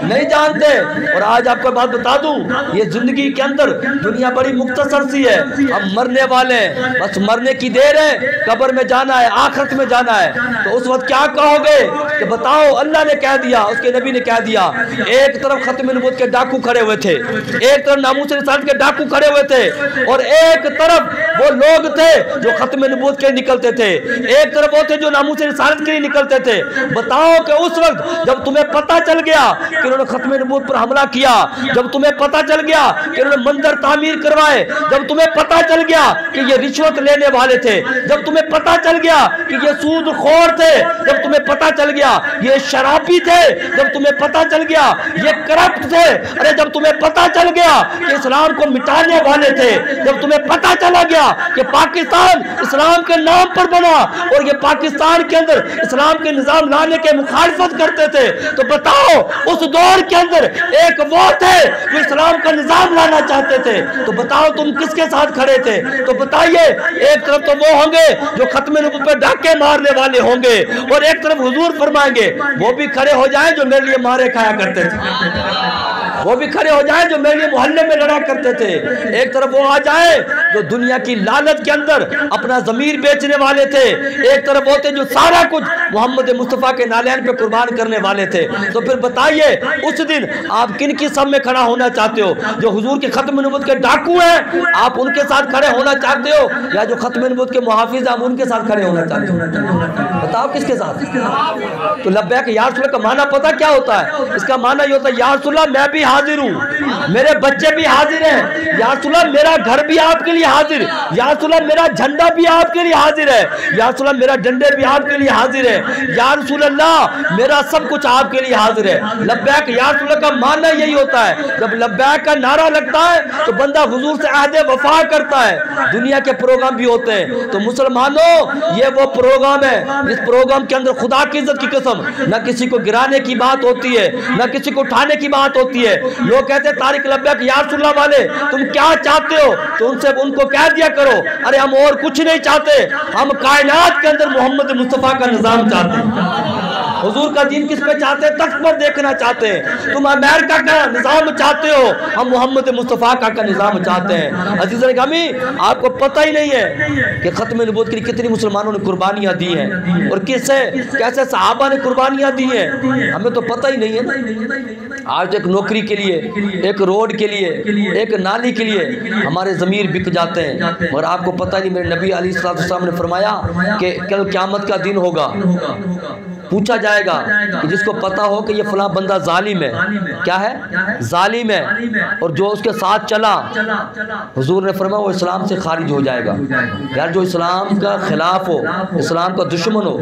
नहीं जानते। और आज आपको बात बता दूं, ये जिंदगी के अंदर दुनिया बड़ी मुख्तसर सी है, हम मरने वाले हैं, बस मरने की देर है, कब्र में जाना है, आखिरत में जाना है। तो उस वक्त क्या कहोगे कि बताओ, अल्लाह ने कह दिया, उसके नबी ने कह दिया, एक तरफ खत्म नबूवत के डाकू खड़े हुए थे, एक तरफ नामूस रिसालत के डाकू खड़े हुए थे, और एक तरफ वो लोग थे जो खत्म नबूवत के निकलते थे, एक तरफ वो थे जो नामूस रिसालत के लिए निकलते थे। बताओ कि उस वक्त जब तुम्हें पता चल गया कि उन्होंने खत्म नबूवत पर हमला किया, जब तुम्हें पता चल गया कि उन्होंने मंदिर तामीर करवाए, जब तुम्हें पता चल गया कि ये रिश्वत लेने वाले थे, जब तुम्हें पता चल गया कि ये सूदखोर थे, जब तुम्हें पता चल गया ये शराबी थे, जब तुम्हें पता चल गया ये करप्ट थे, अरे जब तुम्हें पता चल गया कि इस्लाम को मिटाने वाले थे, जब तुम्हें पता चला गया कि पाकिस्तान इस्लाम के नाम पर बना और ये पाकिस्तान के अंदर इस्लाम के निजाम लाने के मुखालफत करते थे, तो बताओ उस दौर के अंदर एक वो थे जो इस्लाम का निजाम लाना चाहते थे, तो बताओ तुम किसके साथ खड़े थे? तो बताइए, एक तरफ तो वो होंगे जो खत्म नबूवत पे डाके मारने वाले होंगे, और एक तरफ हुजूर फरमाएंगे वो भी खड़े हो जाएं जो मेरे लिए मारे खाया करते थे, वो भी खड़े हो जाएं जो मेरे लिए मोहल्ले में लड़ा करते थे। एक तरफ वो आ जाए जो दुनिया की लालच के अंदर अपना जमीर बेचने वाले थे, एक तरफ वो थे जो सारा कुछ मोहम्मद मुस्तफ़ा के नालैन पे कुर्बान करने वाले थे। तो फिर बताइए उस दिन आप किन की सब में खड़ा होना चाहते हो? जो हुजूर के खत्म नबूवत के डाकू हैं आप उनके साथ खड़े होना चाहते हो, या जो खत्म नबूवत के मुहाफिज आप उनके साथ खड़े होना चाहते हो? बताओ किसके साथ? तो लब्बैक या रसूल का माना पता क्या होता है? इसका माना ये होता है, या रसूल मैं भी हाजिर हूँ, मेरे बच्चे भी हाजिर हैं, या रसूल मेरा घर भी आपके लिए हाजिर, या रसूल मेरा झंडा भी आपके लिए हाजिर है, या रसूल मेरा डंडे भी आपके लिए हाजिर है, या रसूल अल्लाह मेरा सब कुछ आपके लिए हाजिर है। लब्बैक या रसूल का मानना यही होता है। जब लब्बैक का नारा लगता है तो बंदा हुजूर से अहद वफा करता है। दुनिया के प्रोग्राम भी होते हैं, तो मुसलमानों ये वो प्रोग्राम है जिस प्रोग्राम के अंदर खुदा की इज्जत की कसम न किसी को गिराने की बात होती है, न किसी को उठाने की बात होती है। लोग कहते हैं तारिक लब्बैक या रसूल अल्लाह वाले तुम क्या चाहते हो? तो उनसे उनको कह दिया करो, अरे हम और कुछ नहीं चाहते, हम कायनात के अंदर मोहम्मद मुस्तफ़ा का निजाम चाहते हैं। हुजूर का दीन किस पे चाहते हैं? तख्त पर देखना चाहते हैं। तुम अमेरिका का निजाम चाहते हो, हम मोहम्मद मुस्तफ़ा का निजाम चाहते हैं। अजीज़ गिरामी, आपको पता ही नहीं है कि खत्म नबूवत के लिए कितनी मुसलमानों ने कुर्बानियाँ दी हैं और कैसे सहाबा ने कुर्बानियाँ दी हैं, हमें तो पता ही नहीं है। आज एक नौकरी के लिए, एक रोड के लिए, एक नाली के लिए हमारे ज़मीर बिक जाते हैं। और आपको पता नहीं, मेरे नबी अलैहिस्सलाम ने फरमाया कि कल क़यामत का दिन होगा, पूछा जाएगा कि जिसको पता हो कि ये फलां बंदा जालिम है, क्या है? जालिम है, और जो उसके साथ चला, हुजूर ने फरमाया वो इस्लाम से खारिज हो जाएगा। यार जो इस्लाम का खिलाफ हो, इस्लाम का दुश्मन हो,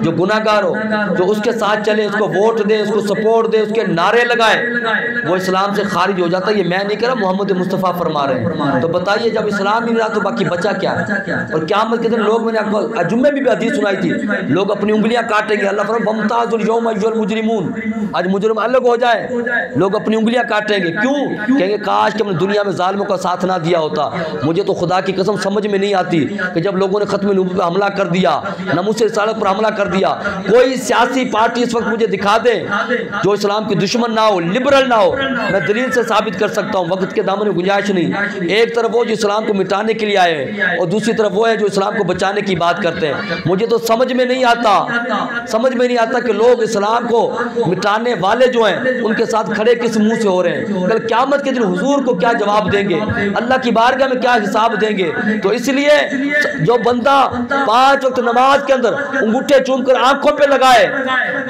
जो गुनाहगार हो, जो उसके साथ चले, उसको वोट दे, उसको सपोर्ट दे, उसके नारे लगाए, वो इस्लाम से खारिज हो जाता है। ये मैं नहीं कह रहा, मोहम्मद मुस्तफ़ा फरमा रहे हैं। तो बताइए जब इस्लाम नहीं रहा तो बाकी बचा क्या? और क़यामत के दिन लोग, मैंने आपको जुम्मे भी हदीस सुनाई थी, लोग अपनी उंगलियां काटेंगे, अल्लाह मुजरिमून, आज मुजरिम अलग हो जाए, लोग अपनी उंगलियां काटेंगे। क्यों? कहेंगे काश कि हमने दुनिया में जालिमों का साथ ना दिया होता। मुझे तो खुदा की कसम समझ में नहीं आती कि जब लोगों ने खत्म नबूवत पर हमला कर दिया, नमूस रिसालत पर हमला कर दिया, कोई सियासी पार्टी इस वक्त मुझे दिखा दे जो इस्लाम की दुश्मन ना हो, लिबरल ना हो, मैं दलील से साबित कर सकता हूँ। वक्त के दामन में गुंजाइश नहीं। एक तरफ वो जो इस्लाम को मिटाने के लिए आए हैं और दूसरी तरफ वो है जो इस्लाम को बचाने की बात करते हैं। मुझे तो समझ में नहीं आता, समझ में नहीं आता कि लोग इस्लाम को मिटाने वाले जो हैं उनके साथ खड़े किस मुंह से हो रहे हैं। कल क़यामत के दिन हुजूर को क्या जवाब देंगे, अल्लाह की बारगाह में क्या हिसाब देंगे। तो इसलिए जो बंदा 5 वक्त नमाज के अंदर अंगूठे चूमकर आंखों पे लगाए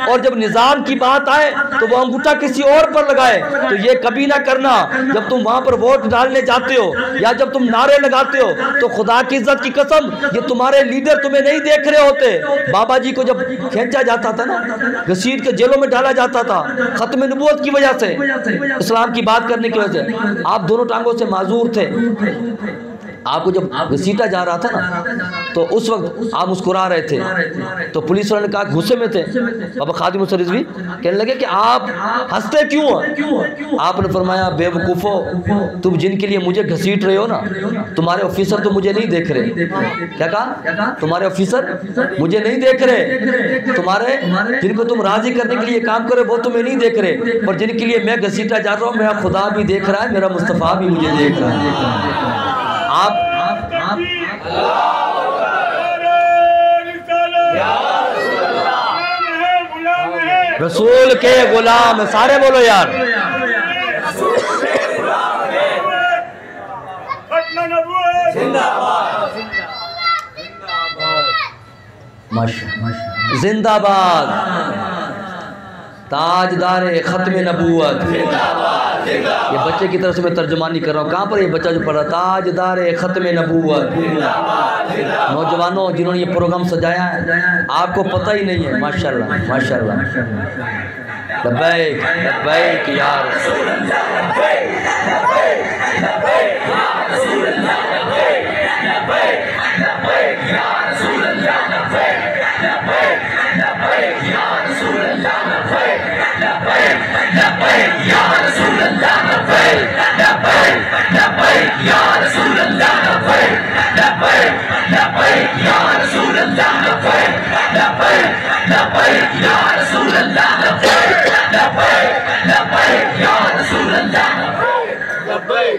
और जब निजाम की बात आए तो वो अंगूठा किसी और पर लगाए, तो ये कभी ना करना। जब तुम वहां पर वोट डालने जाते हो या जब तुम नारे लगाते हो तो खुदा की इज्जत की कसम ये तुम्हारे लीडर तुम्हें नहीं देख रहे होते। बाबा जी को जब खींचा जाता था ना, घसीट के जेलों में डाला जाता था खत्म नबूवत की वजह से, इस्लाम की बात करने की वजह से, आप दोनों टांगों से माजूर थे। आपको जब घसीटा जा रहा था ना, तो उस वक्त आप मुस्कुरा रहे थे, तो पुलिस वाले ने कहा गुस्से में थे। बाबा खादिम हुसैन रिजवी कहने लगे कि आप हंसते क्यों हैं? आपने फरमाया बेवकूफ़ो, तुम जिनके लिए मुझे घसीट रहे हो ना, तुम्हारे ऑफिसर तो मुझे नहीं देख रहे। क्या कहा? तुम्हारे ऑफिसर मुझे नहीं देख रहे, तुम्हारे जिनको तुम राजी करने के लिए काम करो वो तुम्हें नहीं देख रहे, और जिनके लिए मैं घसीटा जा रहा हूँ मेरा खुदा भी देख रहा है, मेरा मुस्तफ़ा भी मुझे देख रहा है। आप रसूल के गुलाम, सारे बोलो यार। जिंदाबाद ताजदार खत्म नबूवत। ये बच्चे की तरफ से मैं तर्जुमानी कर रहा हूँ। कहाँ पर ये बच्चा जो पढ़ रहा? ताजदार खत्म नबूवत। नौजवानों जिन्होंने ये प्रोग्राम सजाया है, आपको पता ही नहीं है। माशाल्लाह माशाल्लाह। लब्बैक लब्बैक या रसूल अल्लाह, लब्बैक लब्बैक या रसूल अल्लाह, लब्बैक लब्बैक या रसूल अल्लाह, लब्बैक लब्बैक लब्बैक या रसूल अल्लाह, लब्बैक लब्बैक लब्बैक या रसूल अल्लाह, लब्बैक लब्बैक लब्बैक या रसूल अल्लाह, लब्बैक लब्बैक लब्बैक या रसूल अल्लाह, लब्बैक लब्बैक लब्बैक या रसूल अल्लाह, लब्बैक लब्बैक लब्बैक या रसूल अल्लाह, लब्बैक।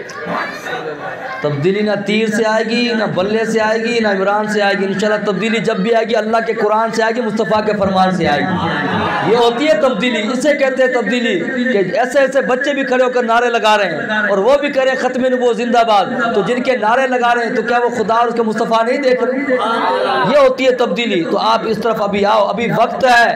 तब्दीली ना तीर से आएगी, ना बल्ले से आएगी, ना इमरान से आएगी। इंशाल्लाह तब्दीली जब भी आएगी अल्लाह के कुरान से आएगी, मुस्तफ़ा के फरमान से आएगी। ये होती है तब्दीली, इसे कहते हैं तब्दीली। कि ऐसे ऐसे बच्चे भी खड़े होकर नारे लगा रहे हैं और वो भी कह रहे हैं खत्म नबूवत जिंदाबाद, तो जिनके नारे लगा रहे हैं तो क्या वो खुदा और उसके मुस्तफ़ा नहीं देख रहे? ये होती है तब्दीली। तो आप इस तरफ अभी आओ, अभी वक्त है।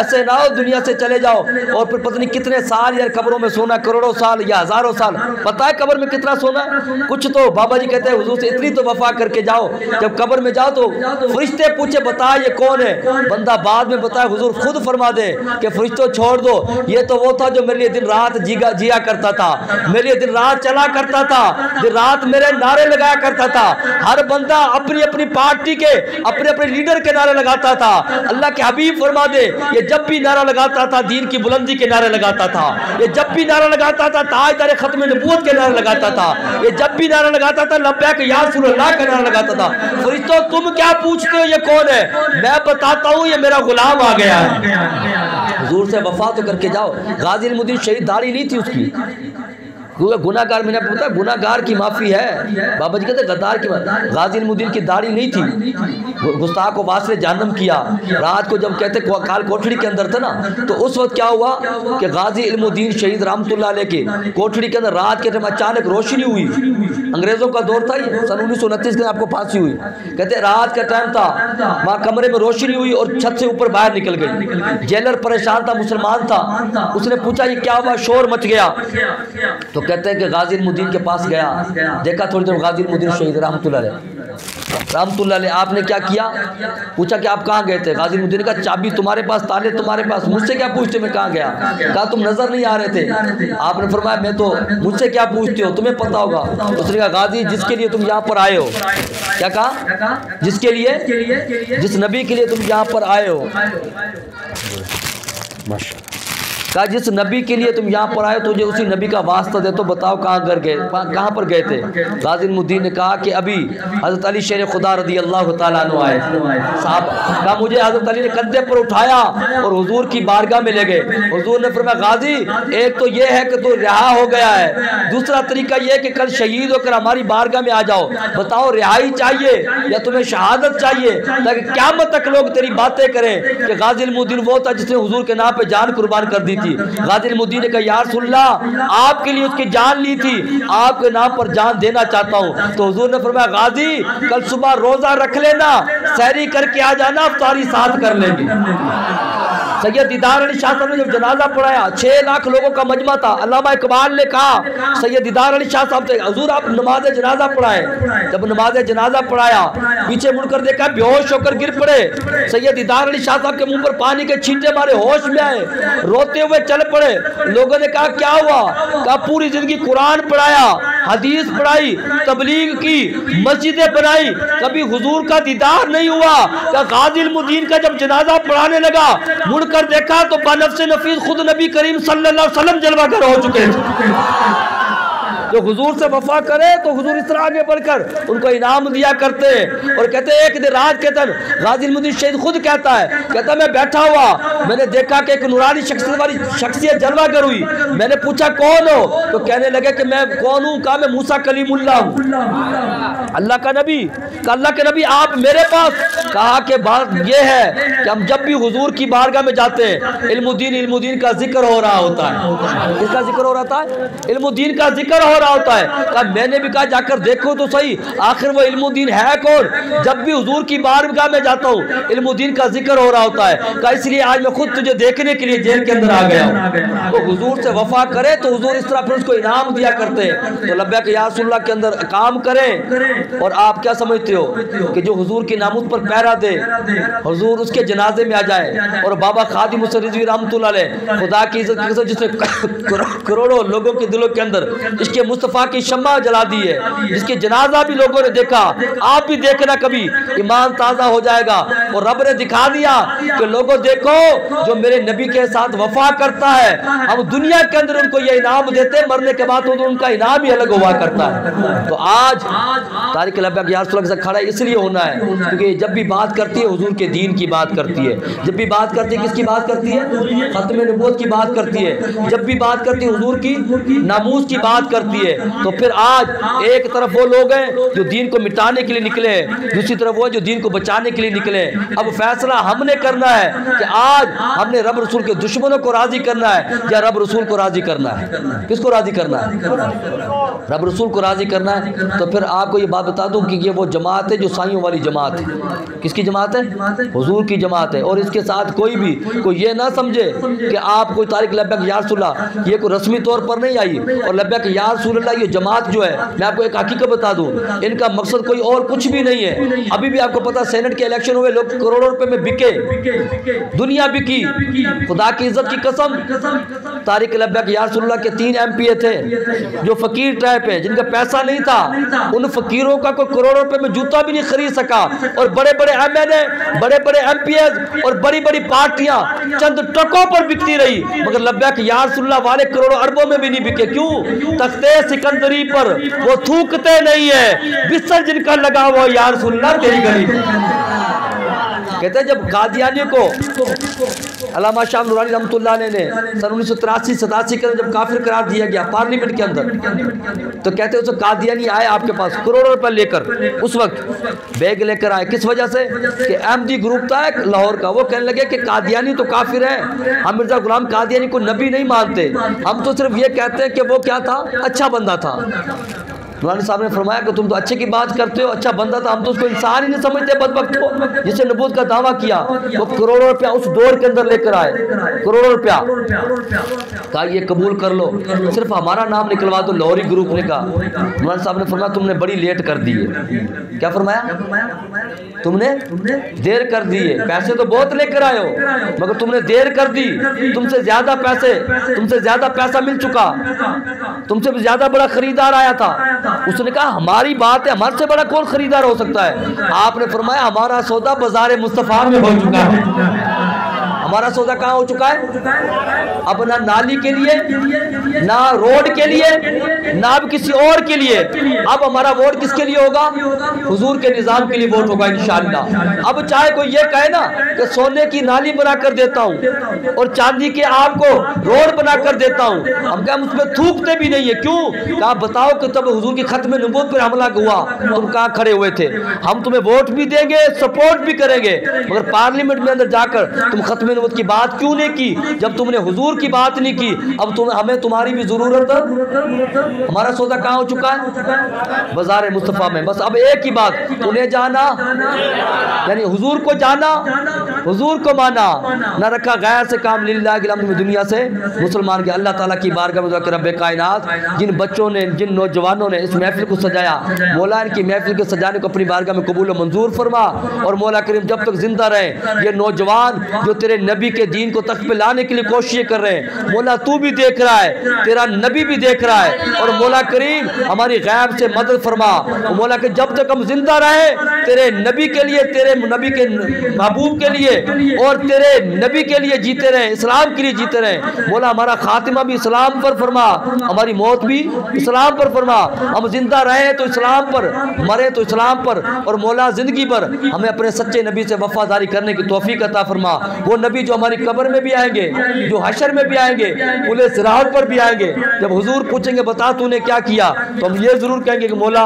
ऐसे ना हो दुनिया से चले जाओ और फिर पता नहीं कितने साल यार कब्रों में सोना, करोड़ों साल या हज़ारों साल। पता है कब्र में कितना सोना? कुछ तो बाबा जी कहते हैं हुजूर से इतनी तो वफा करके जाओ, जब कब्र में जाओ तो फरिश्ते पूछे बता ये कौन है? बंदा बाद में बताए हुजूर खुद फरमा दे कि फरिश्तों छोड़ दो, ये तो वो था जो मेरे लिए दिन रात जिया करता था, मेरे लिए दिन रात चला करता था, दिन रात मेरे नारे लगाया करता था। हर बंदा अपनी अपनी पार्टी के अपने अपने लीडर के नारे लगाता था। अल्लाह के हबीब फरमा दे ये जब भी नारा लगाता था दीन की बुलंदी के नारे लगाता था, ये जब भी नारा लगाता था ताजदार खत्म नबूवत के नारे लगाता था, ये जब भी नारा लगाता था लब्बैक या रसूल अल्लाह का नारा लगाता था। फरिश्तों तुम क्या पूछते हो ये कौन है? मैं बताता हूँ ये मेरा गुलाम आ गया है। हुजूर से वफा तो करके जाओ। गाजी इल्मुद्दीन शहीद दाढ़ी नहीं थी उसकी, गुनाहगार, मैंने आपको बताया गुनाहगार की माफ़ी है। बाबा जी कहते गद्दार की। गाजी इल्मुद्दीन की दाढ़ी नहीं थी, गुस्ताख को वासले जहन्नम किया। रात को जब कहते काल कोठड़ी के अंदर था ना, तो उस वक्त क्या हुआ कि गाजी इल्मुद्दीन शहीद रहमतुल्लाह अलैह के कोठड़ी के अंदर रात के टाइम अचानक रोशनी हुई। अंग्रेज़ों का दौर था ये, सन 1929 के आपको फांसी हुई। कहते रात का टाइम था, वहाँ कमरे में रोशनी हुई और छत से ऊपर बाहर निकल गई। जेलर परेशान था, मुसलमान था, उसने पूछा ये क्या हुआ? शोर मच गया। तो कहते हैं कि गाजी इल्मुद्दीन के पास गया, देखा थोड़ी देर गाजी इल्मुद्दीन शहीद रहमतुल्लाह अलैह। आपने क्या किया? पूछा कि आप कहाँ गए थे? गाजी इल्मुद्दीन का चाबी तुम्हारे पास, ताले तुम्हारे पास, मुझसे क्या पूछते मैं कहाँ गया? कहा तुम नजर नहीं आ रहे थे। आपने फरमाया मैं तो, मुझसे क्या पूछते हो, तुम्हें पता होगा। उसने कहा गाजी जिसके लिए तुम यहाँ पर आए हो, क्या कहा? जिसके लिए, जिस नबी के लिए तुम यहाँ पर आए हो, माशाअल्लाह, कहा जिस नबी के लिए तुम यहाँ पर आए तो मुझे उसी नबी का वास्ता दे, तो बताओ कहाँ घर गए, कहाँ पर गए थे? गाजी इल्मुद्दीन ने कहा कि अभी हज़रत अली शेर खुदा रज़ी अल्लाह तआला अन्हु आए साहब। कहा मुझे हज़रत अली ने कंधे पर उठाया और हुजूर की बारगाह में ले गए। हुजूर ने फरमाया गाजी एक तो ये है कि तू रिहा हो गया है, दूसरा तरीका ये है कि कल शहीद होकर हमारी बारगाह में आ जाओ। बताओ रिहाई चाहिए या तुम्हें शहादत चाहिए, ताकि क़यामत तक लोग तेरी बातें करें कि गाजी इल्मुद्दीन वो था जिसने हुजूर के नाम पे जान कुर्बान कर दी थी। गाजी इल्मुद्दीन ने कहा या रसूलल्लाह आपके लिए उसकी जान ली थी, आपके नाम पर जान देना चाहता हूँ। तो हुजूर ने फरमाया गाजी कल सुबह रोजा रख लेना, सहरी करके आ जाना, अफ्तारी साथ कर लेंगे। सैयद दीदार अली शाह साहब ने जब जनाजा पढ़ाया, 6 लाख लोगों का मजमा था। अल्लामा इकबाल ने कहा सैयद दीदार अली शाह साहब से हुजूर आप नमाज जनाजा पढ़ाए। जब नमाज जनाजा पढ़ाया पीछे मुड़कर देखा बेहोश होकर गिर पड़े। सैयद दीदार अली शाह साहब के मुंह पर पानी के छींटे मारे, होश में आए, रोते हुए चल पड़े। लोगों ने कहा क्या हुआ? कहा पूरी जिंदगी कुरान पढ़ाया, हदीस पढ़ाई, तबलीग की, मस्जिदें बनाई, कभी हुजूर का दीदार नहीं हुआ। क्या गाज़ी मुदीन का जब जनाजा पढ़ाने लगा, मुड़कर देखा तो बनफ्से नफीस खुद नबी करीम सल्लल्लाहु अलैहि वसल्लम जलवागर हो चुके थे। जो हुजूर से वफा करे तो हुजूर इस तरह आगे बढ़कर उनको इनाम दिया करते और कहते हैं एक दिन रात के दिन गाज़ी मुदीन शहीद खुद कहता है, कहता मैं बैठा हुआ, मैंने देखा कि एक नूरानी शख्सियत वाली शख्सियत जलवागर हुई। मैंने पूछा कौन हो, तो कहने लगे कि मैं कौन हूँ। कहा मैं मूसा कलीमुल्लाह हूँ, अल्लाह का नबी। कहा अल्लाह के नबी आप मेरे पास। कहा कि बात ये है कि हम जब भी हुजूर की बारगाह में जाते हैं इल्मुद्दीन का जिक्र हो रहा होता है। किसका जिक्र हो रहा है? इल्मुद्दीन का जिक्र हो रहा होता है। कहा मैंने भी कहा जाकर देखो तो सही आखिर वो इल्मुद्दीन है कौन। जब भी हुजूर की बारगाह में जाता हूँ इल्मुद्दीन का जिक्र हो रहा होता है। कहा इसलिए आज मैं खुद तुझे देखने के लिए जेल के अंदर आ गया हूँ। तो हुजूर से वफा करे तो हुजूर इस तरह फिर उसको इनाम दिया करते हैं। तो लब्बैक या रसूलल्लाह के अंदर काम करें। और आप क्या समझते हो कि जो हुजूर की नामुस पर पहरा दे, हुजूर उसके जनाजे में आ जाए। और बाबा खादिम हुसैन रिजवी रहमतुल्लाह अलैह खुदा की इज्जत की कसम जिसने करोड़ों लोगों के दिलों के अंदर इसके मुस्तफ़ा की शम्मा जला दी है, जिसके जनाजा भी लोगों ने देखा, आप भी देखना कभी ईमान ताज़ा हो जाएगा। और रब ने दिखा दिया कि लोगों देखो जो मेरे नबी के साथ वफा करता है हम दुनिया के अंदर उनको ये इनाम देते हैं, मरने के बाद तो उनका इनाम ही अलग हुआ करता है। तो आज तारिक लब्बैक या रसूल अल्लाह खड़ा इसलिए होना है क्योंकि जब भी बात करती है हुजूर के दीन की बात करती है, जब भी बात करती है किसकी बात करती है? खत्म नबूवत की बात करती है, जब भी बात करती है हुजूर की नामूस की बात करती है। तो फिर आज एक तरफ वो लोग हैं जो दीन को मिटाने के लिए निकले हैं, दूसरी तरफ वो जो दीन को बचाने के लिए निकले हैं। अब फैसला हमने करना है कि आज हमने रब रसूल के दुश्मनों को राजी करना है या रब रसूल को राजी करना है। किसको राजी करना है? रब रसूल को राजी करना है। तो फिर आपको ये बात बता दूं कि ये वो जमात है जो साइयों वाली जमात है। किसकी जमात है? हुजूर की जमात है। और इसके साथ कोई ये ना समझे कि आप कोई तारिक लब्बैक या रसूलल्लाह ये कोई रस्मी तौर पर नहीं आई। और लब्बैक या रसूलल्लाह ये जमात जो है मैं आपको एक हकीकत बता दूं, इनका मकसद कोई और कुछ भी नहीं है। अभी भी आपको पता सेनेट के इलेक्शन हुए, लोग करोड़ों रुपए में बिके, दुनिया बिकी। खुदा की इज्जत की कसम तारिक लब्बैक या रसूलल्लाह के 3 MP थे जो फकीर टाइप है, जिनका पैसा नहीं था। उन फकीरों का कोई करोड़ों रुपए में जूता भी नहीं खरीद सका। और बड़े बड़े MNA, बड़े बड़े MPs और बड़ी बड़ी पार्टियां चंद टकों पर बिकती रही, मगर लब्बैक या रसूलल्लाह वाले करोड़ों अरबों में भी नहीं बिके। क्यों? तख्ते सिकंदरी पर वो थूकते नहीं है, बिस्तर जिनका लगा हुआ या रसूलल्लाह तेरी गली। कहते हैं जब कादियानी को अल्लामा शाह नूरानी रहमतुल्लाह अलैह ने सन 1983-87 के अंदर जब काफिर करार दिया गया पार्लियामेंट के अंदर, तो कहते हैं उस कादियानी आए आपके पास करोड़ों रुपए लेकर, उस वक्त बैग लेकर आए। किस वजह से? कि अहमदी ग्रुप था एक लाहौर का, वो कहने लगे कि कादियानी तो काफिर है, हम मिर्जा गुलाम कादियानी को नबी नहीं मानते, हम तो सिर्फ ये कहते हैं कि वो क्या था, अच्छा बंदा था। नूरानी साहब ने फरमाया कि तुम तो अच्छे की बात करते हो, अच्छा बंदा था, हम तो उसको इंसान ही नहीं समझते बदबख्त को जिसने नबूवत का दावा किया। वो करोड़ों रुपया उस दौर के अंदर लेकर आए, करोड़ों रुपया। कहा ये कबूल कर लो, सिर्फ हमारा नाम निकलवा दो। लाहौरी ग्रुप ने कहा। नूरानी साहब ने फरमाया तुमने बड़ी लेट कर दी है। क्या फरमाया? तुमने देर कर दी है, पैसे तो बहुत लेकर आए हो मगर तुमने देर कर दी। तुमसे ज्यादा पैसा मिल चुका, तुमसे भी ज्यादा बड़ा खरीदार आया था। उसने कहा हमारी बात है, हमारे से बड़ा कौन खरीदार हो सकता है? आपने फरमाया हमारा सौदा बाजार मुस्तफा में हो चुका है। हमारा सौदा कहाँ हो चुका है? अब ना नाली के लिए, ना रोड के लिए, ना अब किसी और के लिए। अब हमारा वोट किसके लिए होगा? हुजूर के निजाम के लिए वोट होगा इंशाअल्लाह। अब चाहे कोई ये कहे ना कि सोने की नाली बना कर देता हूँ और चांदी के आपको रोड बना कर देता हूँ, हम क्या उसमें थूकते भी नहीं है। क्यों? आप बताओ कि तब हुजूर की खत्म नबूवत पर हमला हुआ तुम कहाँ खड़े हुए थे? हम तुम्हें वोट भी देंगे, सपोर्ट भी करेंगे, मगर पार्लियामेंट में अंदर जाकर तुम खत्म नबूवत की बात क्यों नहीं की? जब तुमने हुजूर की बात नहीं की, अब हमें तुम्हारी भी जरूरत है। हमारा सौदा कहाँ हो चुका है? बाजार मुस्तफा में। बस अब एक ही बात, उन्हें जाना यानी हुजूर को जाना, हुजूर को माना, न रखा गैर से काम लिल्लाह के में दुनिया से मुसलमान के। अल्लाह ताला की बारगाह में दुआ कर रब्बे कायनात जिन बच्चों ने, जिन नौजवानों ने इस महफिल को सजाया, मौला इनकी महफिल के सजाने को अपनी बारगाह में कबूल मंजूर फरमा। और मौला करीम जब तक जिंदा रहे ये नौजवान जो तेरे नबी के दीन को तख्त पे लाने के लिए कोशिश कर रहे हैं। मौला तू भी देख रहा है, तेरा नबी भी देख रहा है, और मौला करीम हमारी गैब से मदद फरमा। मौला के जब तक हम जिंदा रहे तेरे नबी के लिए, तेरे नबी के महबूब के लिए और तेरे नबी के लिए जीते रहे, इस्लाम के लिए जीते रहे। मौला हमारा खातिमा भी इस्लाम पर फरमा, हमारी मौत भी इस्लाम पर फरमा। हम जिंदा रहे तो इस्लाम पर, मरे तो इस्लाम पर, और मौला ज़िंदगी पर हमें अपने सच्चे नबी से वफादारी करने की तौफीक अता फरमा। वो नबी जो हमारी कब्र में भी आएंगे, जो हशर में भी आएंगे, पुले सिरात पर भी आएंगे। जब हुजूर पूछेंगे बता तूने क्या किया, तो हम ये ज़रूर कहेंगे कि मौला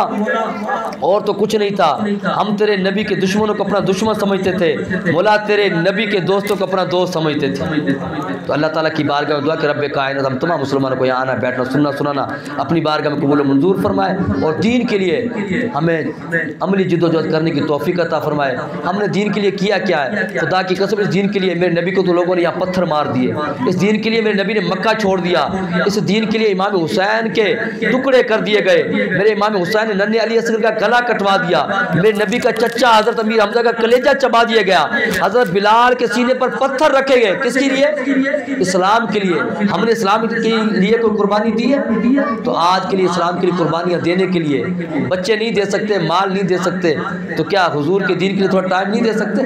और तो कुछ नहीं था, हम तेरे नबी के दुश्मनों को अपना दुश्मन समझते थे, मौला तेरे नबी के दोस्तों को अपना दोस्त समझते थे। तो अल्लाह ताला की बारगाह में दुआ कि रब्बे कायनात हम तमाम मुसलमानों को यहाँ आना, बैठना, सुनना, सुनाना अपनी बारगाह में कबूल मंजूर फरमाए, और दीन के लिए हमें अमली जिद्दोजहद करने की तौफीक अता फरमाए। हमने दीन के लिए किया क्या है, खुदा की कसम, इस दीन के लिए मेरे नबी को तो लोगों ने यहाँ पत्थर मार दिए, इस दीन के लिए मेरे नबी ने मक्का छोड़ दिया, इस दीन के लिए इमाम हुसैन के टुकड़े कर दिए गए, मेरे इमाम हुसैन ने नन्हे अली असगर का गला कटवा दिया, मेरे नबी का चच्चा हजरत अमीर हमजा का कलेजा चबा दिया गया, हजरत बिलाल के सीने पर पत्थर रखे गए, किसके लिए? इस्लाम के लिए। हमने इस्लाम के लिए कोई कुर्बानी दी है? तो आज के लिए इस्लाम के लिए कुर्बानियाँ देने के लिए बच्चे नहीं दे सकते, माल नहीं दे सकते, तो क्या हुजूर के दीन के लिए थोड़ा टाइम नहीं दे सकते?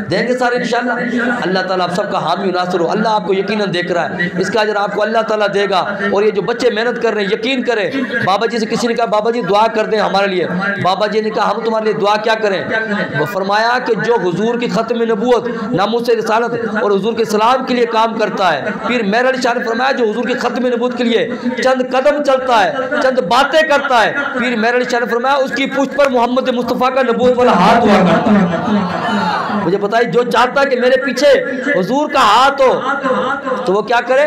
देंगे सारे इंशाअल्लाह। अल्लाह ताला आप सबका हामी नासर हो। अल्लाह आपको यकीनन देख रहा है, इसका अजर आपको अल्लाह ताला देगा। और ये जो बच्चे मेहनत कर रहे हैं, यकीन करें, बाबा जी से किसी ने कहा बाबा जी दुआ कर दें हमारे लिए, बाबा जी ने कहा हम तुम्हारे लिए दुआ क्या करें? वो फरमाया कि जो हुजूर की खत्म नबूवत, नामुस रिसालत और हुजूर के सलाम के लिए काम करता है, फिर मेरा अली शाह ने फरमाया जो हुजूर की खत्म नबूवत के लिए चंद कदम चलता है, चंद बातें करता है, फिर मेरा अली शाह ने फरमाया उसकी पुष्ट पर मोहम्मद मुस्तफ़ा का नबूवत वाला हाथ हुआ करता है। मुझे बताइए, जो चाहता है कि मेरे पीछे हुजूर का हाथ हो, तो वो क्या करे?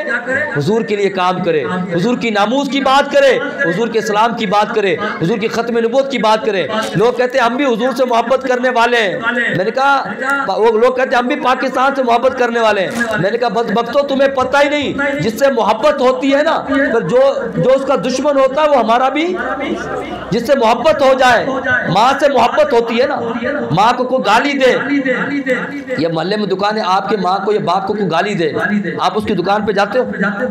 हुजूर के लिए काम करे, हुजूर की नामूस की बात करे, हुजूर के सलाम की बात करे, हुजूर की खत्म नबूवत की बात करे। लोग कहते हैं हम भी हुजूर से मोहब्बत करने वाले हैं, मैंने कहा वो लोग कहते हैं हम भी पाकिस्तान से मोहब्बत करने वाले हैं, मैंने कहा बदबख्तो तुम्हें पता ही नहीं, जिससे मोहब्बत होती है ना, तो जो उसका दुश्मन होता है वो हमारा भी, जिससे मोहब्बत हो जाए, माँ से मोहब्बत होती है ना, माँ को कोई गाली दे, ये मोहल्ले में दुकान है, आपके माँ को या बाप को कोई गाली दे, आप उसकी दुकान पे जाते हो?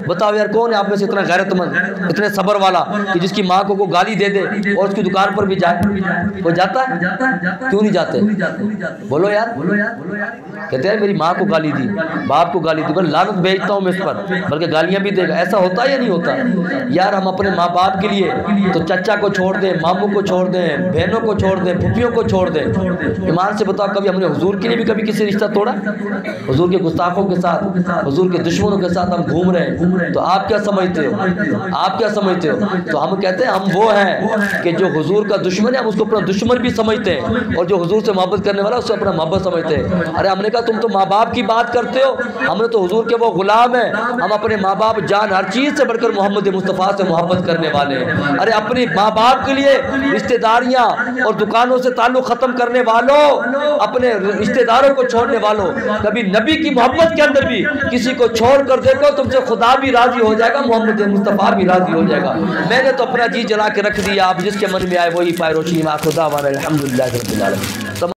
बताओ यार, कौन है आप में से इतना गैरतमंद, इतने सब्र वाला कि जिसकी माँ को कोई गाली दे दे और उसकी दुकान पर भी जाए? वो जाता है? क्यों नहीं जाते? बोलो यार। कहते हैं मेरी माँ को गाली दी, बाप को गाली दी, लानत भेजता हूँ मैं इस पर, बल्कि गालियाँ भी देगा। ऐसा होता है या नहीं होता? यार हम अपने माँ बाप के लिए तो चचा को छोड़ दें, मामू को छोड़ दें, बहनों को छोड़ दें, फुफियों को छोड़ दें। ईमान से बताओ, कभी हमने हुजूर के लिए भी कभी किसी रिश्ता तोड़ा? हुजूर के गुस्ताखों के साथ, हुजूर के दुश्मनों के साथ हम घूम रहे हैं, तो आप क्या समझते हो? आप क्या समझते हो? तो हम कहते हैं हम वो हैं कि जो हुजूर का दुश्मन है हम उसको अपना दुश्मन भी समझते हैं, और जो हुजूर से मोहब्बत करने वाला उससे अपना मोहब्बत समझते हैं। अरे हमने कहा तुम तो माँ बाप की बात करते हो, हमने तो हुजूर के वो गुलाम है, हम अपने माँ बाप जान हर चीज़ से बढ़कर मोहम्मद मुस्तफ़ा से मोहब्बत करने वाले हैं। अरे अपने माँ बाप के लिए रिश्तेदारियाँ और दुकानों से ताल्लुक़ ख़त्म करने वालों, अपने रिश्तेदारों को छोड़ने वालों, कभी नबी की मोहब्बत के अंदर भी किसी को छोड़ कर देखो, तुमसे खुदा भी राज़ी हो जाएगा, मोहम्मद मुस्तफ़ा भी राज़ी हो जाएगा। मैंने तो अपना जी जला के रख दिया, आप जिसके मन में आए वही पाए रोशनी। खुदा हमारा अल्हम्दुलिल्लाह रब्बिल आलमीन।